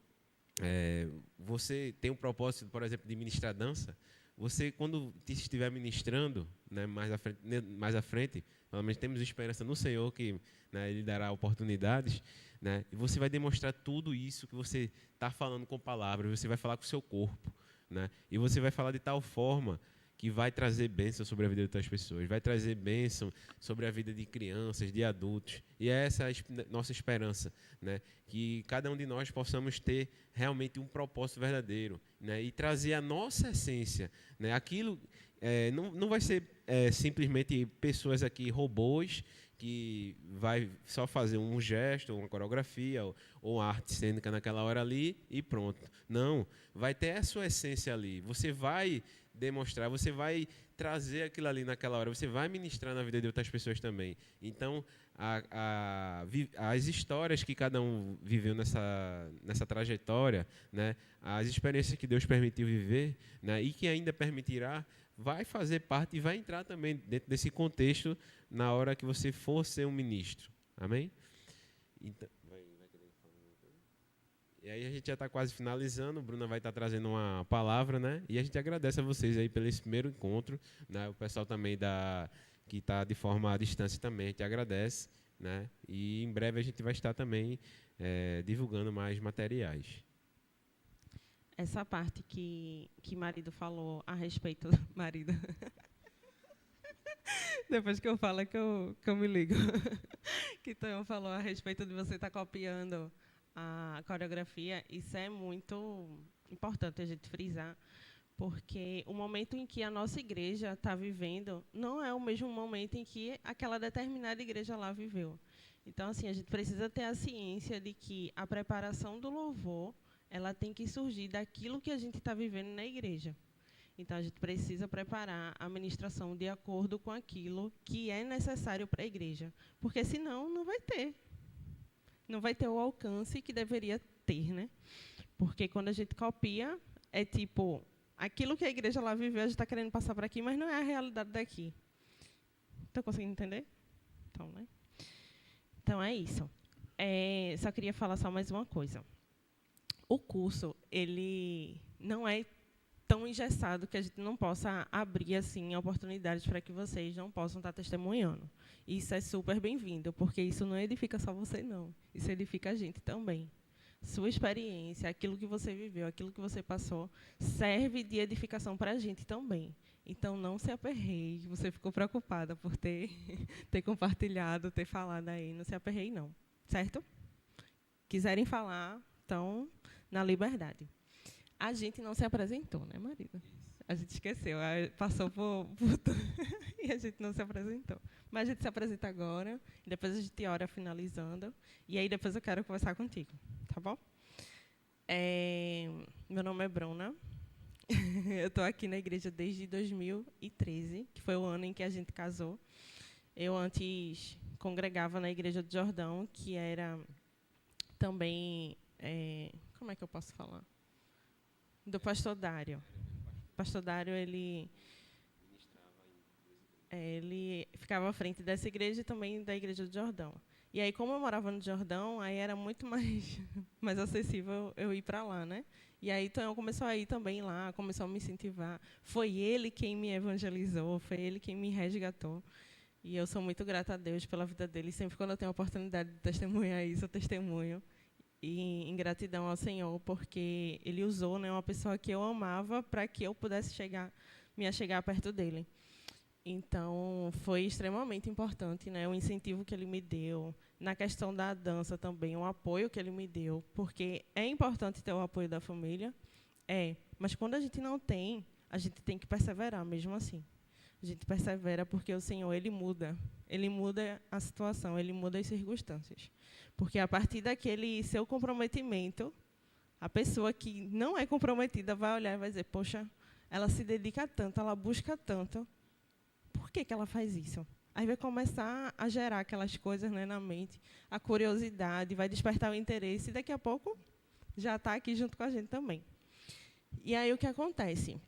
você tem um propósito, por exemplo, de ministrar dança. Você, quando estiver ministrando, né, mais à frente, pelo menos temos esperança no Senhor que, né, Ele dará oportunidades, né, e você vai demonstrar tudo isso que você está falando com palavras. Você vai falar com o seu corpo, né, e você vai falar de tal forma que vai trazer bênção sobre a vida de outras pessoas, vai trazer bênção sobre a vida de crianças, de adultos. E é essa a nossa esperança, né? Que cada um de nós possamos ter realmente um propósito verdadeiro, né? E trazer a nossa essência. Né? Aquilo não vai ser simplesmente pessoas aqui, robôs, que vai só fazer um gesto, uma coreografia ou uma arte cênica naquela hora ali e pronto. Não, vai ter a sua essência ali. Você vai demonstrar, você vai trazer aquilo ali naquela hora, você vai ministrar na vida de outras pessoas também. Então, as histórias que cada um viveu nessa trajetória, né, as experiências que Deus permitiu viver, né, e que ainda permitirá, vai fazer parte e vai entrar também dentro desse contexto na hora que você for ser um ministro. Amém? Então, E aí a gente já está quase finalizando, Bruna vai estar trazendo uma palavra, né? E a gente agradece a vocês aí pelo esse primeiro encontro, né? O pessoal também que está de forma à distância também, a gente agradece, né? E em breve a gente vai estar também divulgando mais materiais. Essa parte que marido falou a respeito... Marido... Depois que eu falo é que eu me ligo. Que Tonhão falou a respeito de você estar copiando a coreografia, isso é muito importante a gente frisar, porque o momento em que a nossa igreja está vivendo não é o mesmo momento em que aquela determinada igreja lá viveu. Então, assim, a gente precisa ter a ciência de que a preparação do louvor, ela tem que surgir daquilo que a gente está vivendo na igreja. Então, a gente precisa preparar a ministração de acordo com aquilo que é necessário para a igreja, porque senão não vai ter. Não vai ter o alcance que deveria ter, né? Porque quando a gente copia, é tipo, aquilo que a igreja lá viveu, a gente está querendo passar para aqui, mas não é a realidade daqui. Estão conseguindo entender? Então, né? Então, é isso. Só queria falar só mais uma coisa. O curso, ele não é tão engessado que a gente não possa abrir assim oportunidades para que vocês não possam estar testemunhando. Isso é super bem-vindo, porque isso não edifica só você, não. Isso edifica a gente também. Sua experiência, aquilo que você viveu, aquilo que você passou, serve de edificação para a gente também. Então, não se aperreie. Você ficou preocupada por ter compartilhado, ter falado aí. Não se aperreie, não. Certo? Quiserem falar, estão na liberdade. A gente não se apresentou, né, marido? A gente esqueceu, passou por e a gente não se apresentou. Mas a gente se apresenta agora, depois a gente ora finalizando, e aí depois eu quero conversar contigo, tá bom? Meu nome é Bruna, eu estou aqui na igreja desde 2013, que foi o ano em que a gente casou. Eu antes congregava na igreja do Jordão, que era também, como é que eu posso falar? Do pastor Dário. O pastor Dário, ele ficava à frente dessa igreja e também da igreja do Jordão. E aí, como eu morava no Jordão, aí era muito mais acessível eu ir para lá, né? E aí, Tonhão começou a ir também lá, começou a me incentivar. Foi ele quem me evangelizou, foi ele quem me resgatou. E eu sou muito grata a Deus pela vida dele. Sempre quando eu tenho a oportunidade de testemunhar isso, eu testemunho. E em gratidão ao Senhor, porque Ele usou, né, uma pessoa que eu amava para que eu pudesse me chegar perto dele. Então, foi extremamente importante, né, o incentivo que Ele me deu, na questão da dança também, o apoio que Ele me deu, porque é importante ter o apoio da família, mas quando a gente não tem, a gente tem que perseverar mesmo assim. A gente persevera porque o Senhor, Ele muda a situação, Ele muda as circunstâncias. Porque a partir daquele seu comprometimento, a pessoa que não é comprometida vai olhar e vai dizer, poxa, ela se dedica tanto, ela busca tanto, por que ela faz isso? Aí vai começar a gerar aquelas coisas, né, na mente, a curiosidade, vai despertar o interesse, e daqui a pouco já está aqui junto com a gente também. E aí o que acontece?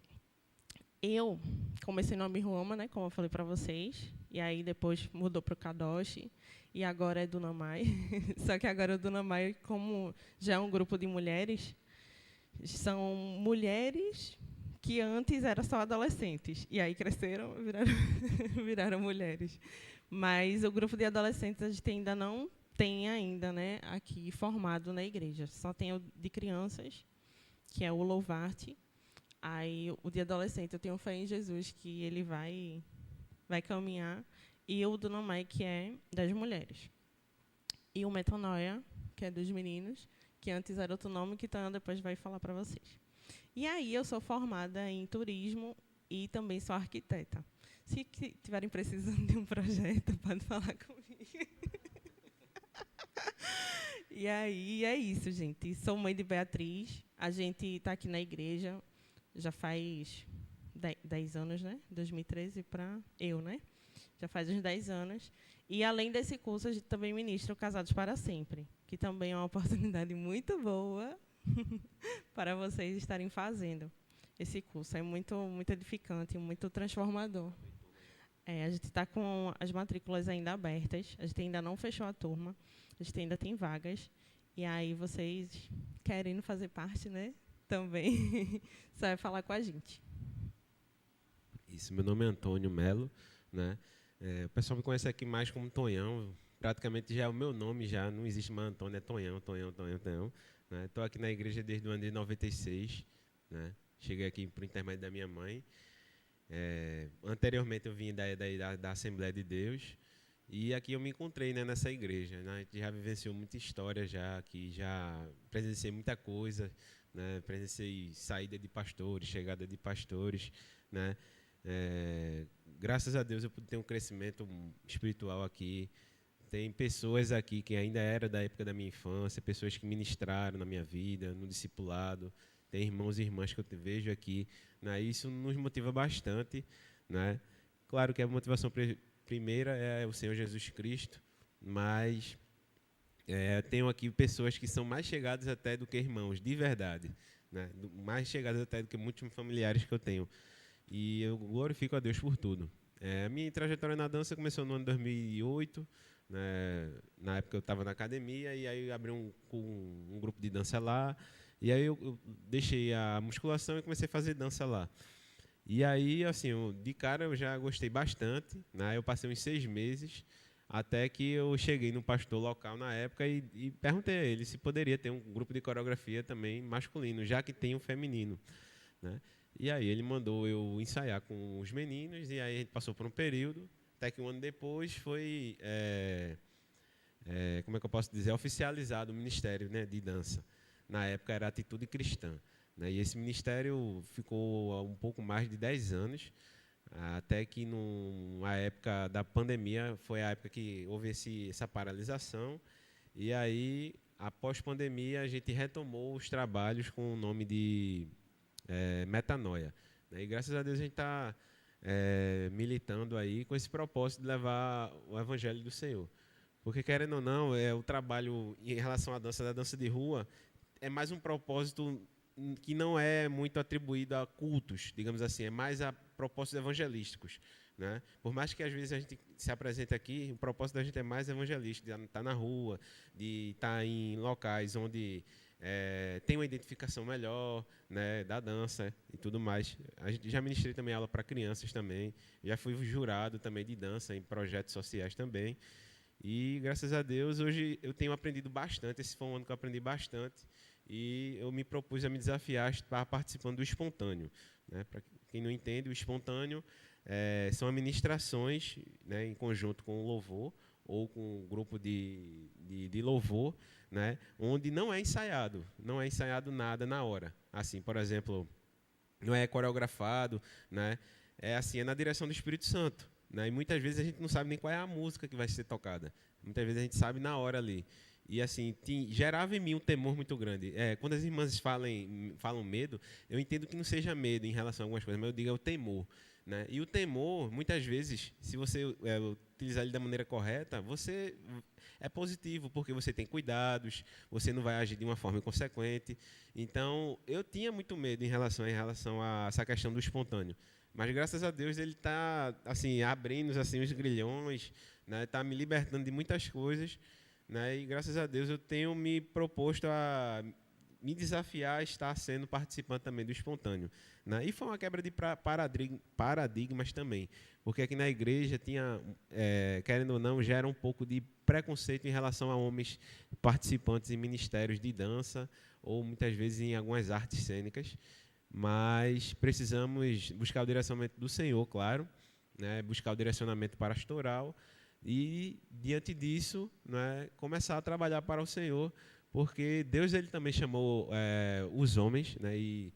Eu comecei no Abirruama, né, como eu falei para vocês, e aí depois mudou para o Kadoshi, e agora é Dunamai. Só que agora o Dunamai, como já é um grupo de mulheres, são mulheres que antes eram só adolescentes, e aí cresceram, viraram mulheres. Mas o grupo de adolescentes a gente ainda não tem ainda, né, aqui formado na igreja. Só tem o de crianças, que é o Louvarte. Aí o de adolescente eu tenho fé em Jesus que ele vai caminhar, e o Dunamai, que é das mulheres. E o Metanoia, que é dos meninos, que antes era outro nome, que Tan depois vai falar para vocês. E aí eu sou formada em turismo e também sou arquiteta. Se tiverem precisando de um projeto, pode falar comigo. E aí é isso, gente. Sou mãe de Beatriz. A gente está aqui na igreja já faz 10 anos, né? 2013 para eu, né? Já faz uns 10 anos. E, além desse curso, a gente também ministra o Casados para Sempre, que também é uma oportunidade muito boa para vocês estarem fazendo esse curso. É muito, muito edificante, muito transformador. A gente está com as matrículas ainda abertas, a gente ainda não fechou a turma, a gente ainda tem vagas. E aí vocês querendo fazer parte, né? Também, você vai falar com a gente. Isso, meu nome é Antônio Melo, né? O pessoal me conhece aqui mais como Tonhão, praticamente já é o meu nome, já não existe mais Antônio, é Tonhão, Tonhão, Tonhão, Tonhão. Estou aqui na igreja desde o ano de 96, né? Cheguei aqui por intermédio da minha mãe. Anteriormente eu vim da Assembleia de Deus, e aqui eu me encontrei, né, nessa igreja, né? A gente já vivenciou muita história já aqui, já presenciei muita coisa, né? Presenciei saída de pastores, chegada de pastores, né? Graças a Deus eu pude ter um crescimento espiritual aqui. Tem pessoas aqui que ainda era da época da minha infância, pessoas que ministraram na minha vida, no discipulado. Tem irmãos e irmãs que eu vejo aqui, né? Isso nos motiva bastante, né? Claro que a motivação primeira é o Senhor Jesus Cristo, mas tenho aqui pessoas que são mais chegadas até do que irmãos, de verdade, né? Mais chegadas até do que muitos familiares que eu tenho. E eu glorifico a Deus por tudo. A minha trajetória na dança começou no ano 2008, né? Na época eu estava na academia, e aí eu abri um grupo de dança lá, e aí eu deixei a musculação e comecei a fazer dança lá. E aí, assim, de cara eu já gostei bastante, né? Eu passei uns 6 meses, até que eu cheguei no pastor local na época e perguntei a ele se poderia ter um grupo de coreografia também masculino, já que tem um feminino, né? E aí ele mandou eu ensaiar com os meninos, e aí a gente passou por um período, até que um ano depois foi, como é que eu posso dizer, oficializado o Ministério, né, de Dança. Na época era Atitude Cristã, né? E esse ministério ficou um pouco mais de 10 anos, até que na época da pandemia foi a época que houve essa paralisação, e aí, após pandemia, a gente retomou os trabalhos com o nome de Metanoia, né? E graças a Deus a gente está militando aí com esse propósito de levar o Evangelho do Senhor. Porque, querendo ou não, o trabalho em relação à dança, da dança de rua, é mais um propósito que não é muito atribuído a cultos, digamos assim, é mais a propósitos evangelísticos, né? Por mais que às vezes a gente se apresente aqui, o propósito da gente é mais evangelístico, de estar na rua, de estar em locais onde tem uma identificação melhor, né, da dança e tudo mais. A gente já ministrei também aula para crianças também, já fui jurado também de dança em projetos sociais também. E, graças a Deus, hoje eu tenho aprendido bastante. Esse foi um ano que eu aprendi bastante. E eu me propus a me desafiar a estar participando do espontâneo, né? Para quem não entende, o espontâneo são administrações, né, em conjunto com o louvor ou com um grupo de louvor, né, onde não é ensaiado nada na hora. Assim, por exemplo, não é coreografado, né? É na direção do Espírito Santo, né? E muitas vezes a gente não sabe nem qual é a música que vai ser tocada. Muitas vezes a gente sabe na hora ali. E assim, gerava em mim um temor muito grande. Quando as irmãs falam medo, eu entendo que não seja medo em relação a algumas coisas, mas eu digo é o temor, né? E o temor, muitas vezes, se você utilizar ele da maneira correta, você é positivo, porque você tem cuidados, você não vai agir de uma forma inconsequente. Então, eu tinha muito medo em relação a essa questão do espontâneo. Mas, graças a Deus, ele está assim, abrindo assim, os grilhões, né? Está me libertando de muitas coisas, né? E, graças a Deus, eu tenho me proposto a me desafiar a estar sendo participante também do espontâneo, né? E foi uma quebra de paradigmas também, porque aqui na igreja tinha, querendo ou não, gera um pouco de preconceito em relação a homens participantes em ministérios de dança ou muitas vezes em algumas artes cênicas, mas precisamos buscar o direcionamento do Senhor, claro, né? Buscar o direcionamento pastoral e, diante disso, né, começar a trabalhar para o Senhor, porque Deus ele também chamou os homens, né, e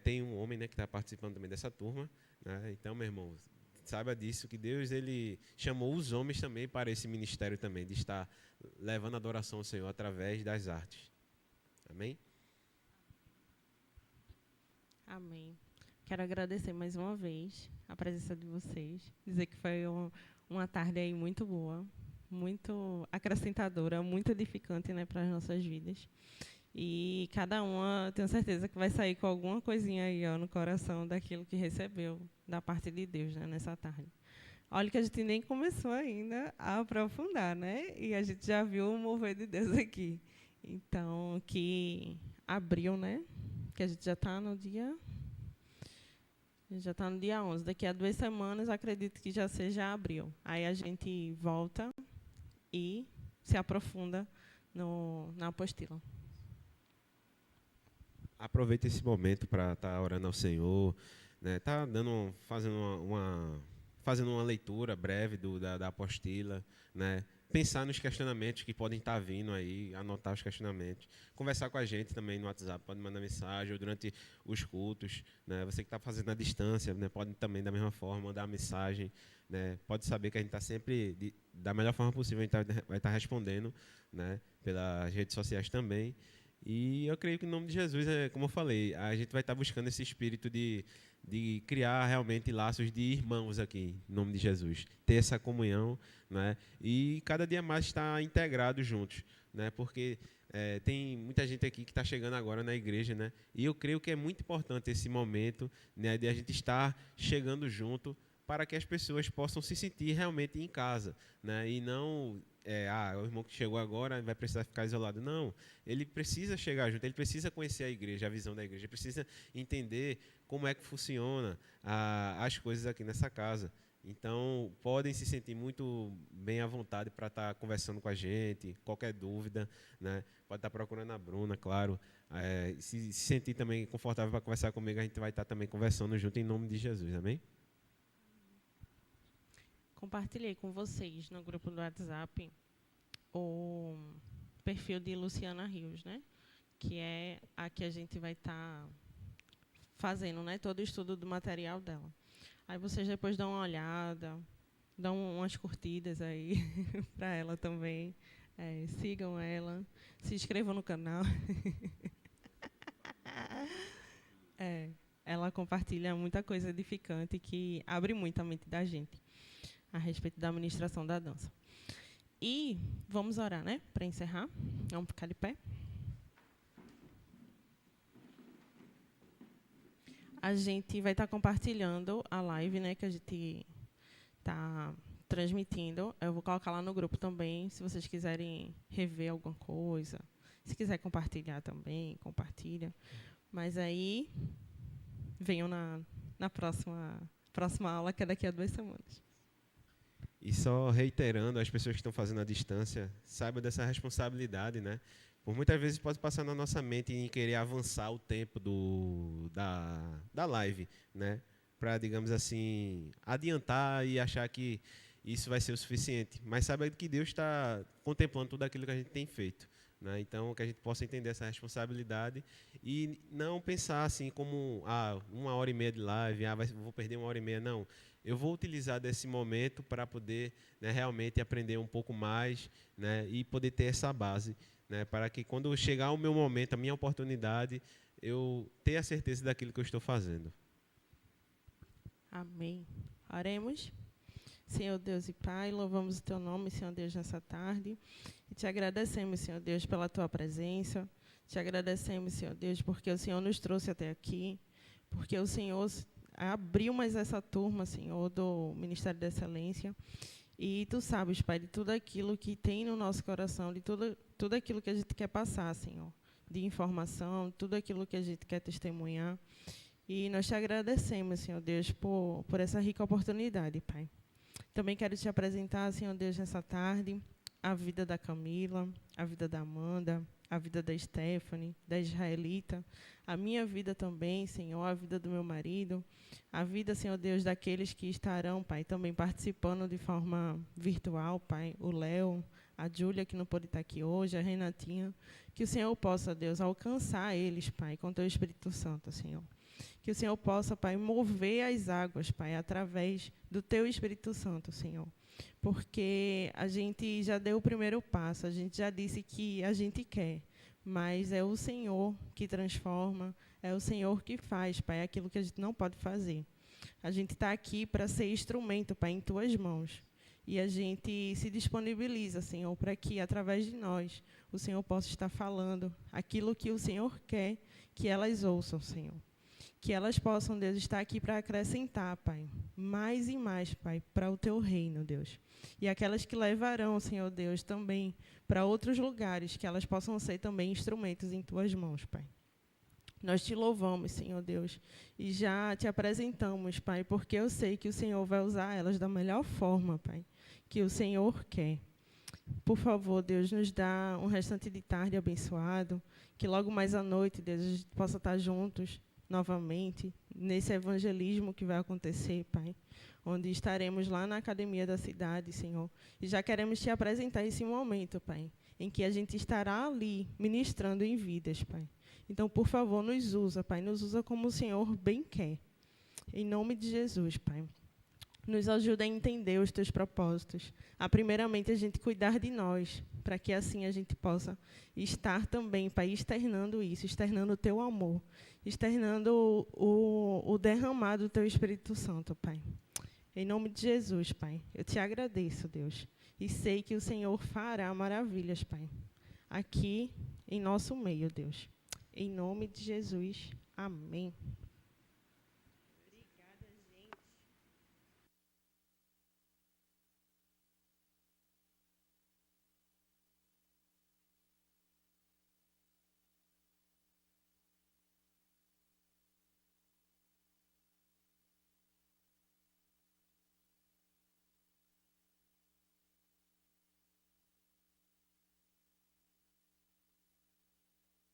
tem um homem, né, que está participando também dessa turma, né? Então, meu irmão, saiba disso, que Deus ele chamou os homens também para esse ministério também, de estar levando a adoração ao Senhor através das artes. Amém? Amém. Quero agradecer mais uma vez a presença de vocês, dizer que foi uma tarde aí muito boa, muito acrescentadora, muito edificante, né, para as nossas vidas. E cada uma, tenho certeza que vai sair com alguma coisinha aí, ó, no coração daquilo que recebeu da parte de Deus, né, nessa tarde. Olha que a gente nem começou ainda a aprofundar, né? E a gente já viu o mover de Deus aqui. Então, que abril, né? Que a gente já está no dia... A gente já está no dia 11. Daqui a 2 semanas, acredito que já seja abril. Aí a gente volta e se aprofunda na apostila. Aproveita esse momento para estar orando ao Senhor, né? Tá fazendo uma leitura breve da apostila, né? Pensar nos questionamentos que podem estar vindo aí, anotar os questionamentos, conversar com a gente também no WhatsApp, pode mandar mensagem ou durante os cultos, né? Você que está fazendo à distância, né? Pode também da mesma forma mandar mensagem, né? Pode saber que a gente está sempre da melhor forma possível, a gente vai estar respondendo, né? Pelas redes sociais também. E eu creio que, em nome de Jesus, como eu falei, a gente vai estar buscando esse espírito de criar realmente laços de irmãos aqui, em nome de Jesus. Ter essa comunhão, né? E cada dia mais estar integrados juntos, né? Porque tem muita gente aqui que está chegando agora na igreja, né? E eu creio que é muito importante esse momento, né, de a gente estar chegando junto para que as pessoas possam se sentir realmente em casa, né? E não... o irmão que chegou agora vai precisar ficar isolado. Não, ele precisa chegar junto, ele precisa conhecer a igreja, a visão da igreja, ele precisa entender como é que funciona as coisas aqui nessa casa. Então, podem se sentir muito bem à vontade para estar conversando com a gente, qualquer dúvida, né? Pode estar procurando a Bruna, claro. Se sentir também confortável para conversar comigo, a gente vai estar também conversando junto em nome de Jesus, amém? Compartilhei com vocês no grupo do WhatsApp o perfil de Luciana Rios, né? Que é a que a gente vai estar fazendo, né? Todo o estudo do material dela. Aí vocês depois dão uma olhada, dão umas curtidas aí para ela também. Sigam ela, se inscrevam no canal. Ela compartilha muita coisa edificante que abre muito a mente da gente a respeito da administração da dança. E vamos orar, né? Para encerrar. Vamos ficar de pé. A gente vai estar compartilhando a live, né? Que a gente está transmitindo. Eu vou colocar lá no grupo também, se vocês quiserem rever alguma coisa. Se quiser compartilhar também, compartilha. Mas aí, venham na próxima aula, que é daqui a 2 semanas. E só reiterando, as pessoas que estão fazendo à distância, saibam dessa responsabilidade, né? Por muitas vezes pode passar na nossa mente em querer avançar o tempo da live, né? Para, digamos assim, adiantar e achar que isso vai ser o suficiente. Mas saiba que Deus está contemplando tudo aquilo que a gente tem feito, né? Então, que a gente possa entender essa responsabilidade e não pensar assim como 1h30 de live, vou perder 1h30, não. Eu vou utilizar desse momento para poder, né, realmente aprender um pouco mais, né, e poder ter essa base, né, para que quando chegar o meu momento, a minha oportunidade, eu tenha a certeza daquilo que eu estou fazendo. Amém. Oremos. Senhor Deus e Pai, louvamos o Teu nome, Senhor Deus, nessa tarde. E te agradecemos, Senhor Deus, pela Tua presença. Te agradecemos, Senhor Deus, porque o Senhor nos trouxe até aqui, porque o Senhor abriu mais essa turma, Senhor, do Ministério da Excelência. E Tu sabes, Pai, de tudo aquilo que tem no nosso coração, de tudo aquilo que a gente quer passar, Senhor, de informação, tudo aquilo que a gente quer testemunhar. E nós te agradecemos, Senhor Deus, por essa rica oportunidade, Pai. Também quero te apresentar, Senhor Deus, nessa tarde, a vida da Camila, a vida da Amanda, a vida da Stephanie, da Israelita, a minha vida também, Senhor, a vida do meu marido, a vida, Senhor Deus, daqueles que estarão, Pai, também participando de forma virtual, Pai, o Léo, a Júlia, que não pôde estar aqui hoje, a Renatinha, que o Senhor possa, Deus, alcançar eles, Pai, com Teu Espírito Santo, Senhor. Que o Senhor possa, Pai, mover as águas, Pai, através do Teu Espírito Santo, Senhor. Porque a gente já deu o primeiro passo, a gente já disse que a gente quer, mas é o Senhor que transforma, é o Senhor que faz, Pai, aquilo que a gente não pode fazer. A gente está aqui para ser instrumento, Pai, em Tuas mãos. E a gente se disponibiliza, Senhor, para que, através de nós, o Senhor possa estar falando aquilo que o Senhor quer que elas ouçam, Senhor. que elas possam, Deus, estar aqui para acrescentar, Pai, mais e mais, Pai, para o Teu reino, Deus. E aquelas que levarão, Senhor Deus, também para outros lugares, que elas possam ser também instrumentos em Tuas mãos, Pai. Nós te louvamos, Senhor Deus, e já te apresentamos, Pai, porque eu sei que o Senhor vai usar elas da melhor forma, Pai, que o Senhor quer. Por favor, Deus, nos dá um restante de tarde abençoado, que logo mais à noite, Deus, a gente possa estar juntos novamente, nesse evangelismo que vai acontecer, Pai, onde estaremos lá na academia da cidade, Senhor, e já queremos te apresentar esse momento, Pai, em que a gente estará ali ministrando em vidas, Pai. Então, por favor, nos usa, Pai, nos usa como o Senhor bem quer. Em nome de Jesus, Pai. Nos ajuda a entender os Teus propósitos. Primeiramente, a gente cuidar de nós, para que assim a gente possa estar também, Pai, externando isso, externando o Teu amor, externando o derramar do Teu Espírito Santo, Pai. Em nome de Jesus, Pai, eu te agradeço, Deus, e sei que o Senhor fará maravilhas, Pai, aqui em nosso meio, Deus. Em nome de Jesus, amém.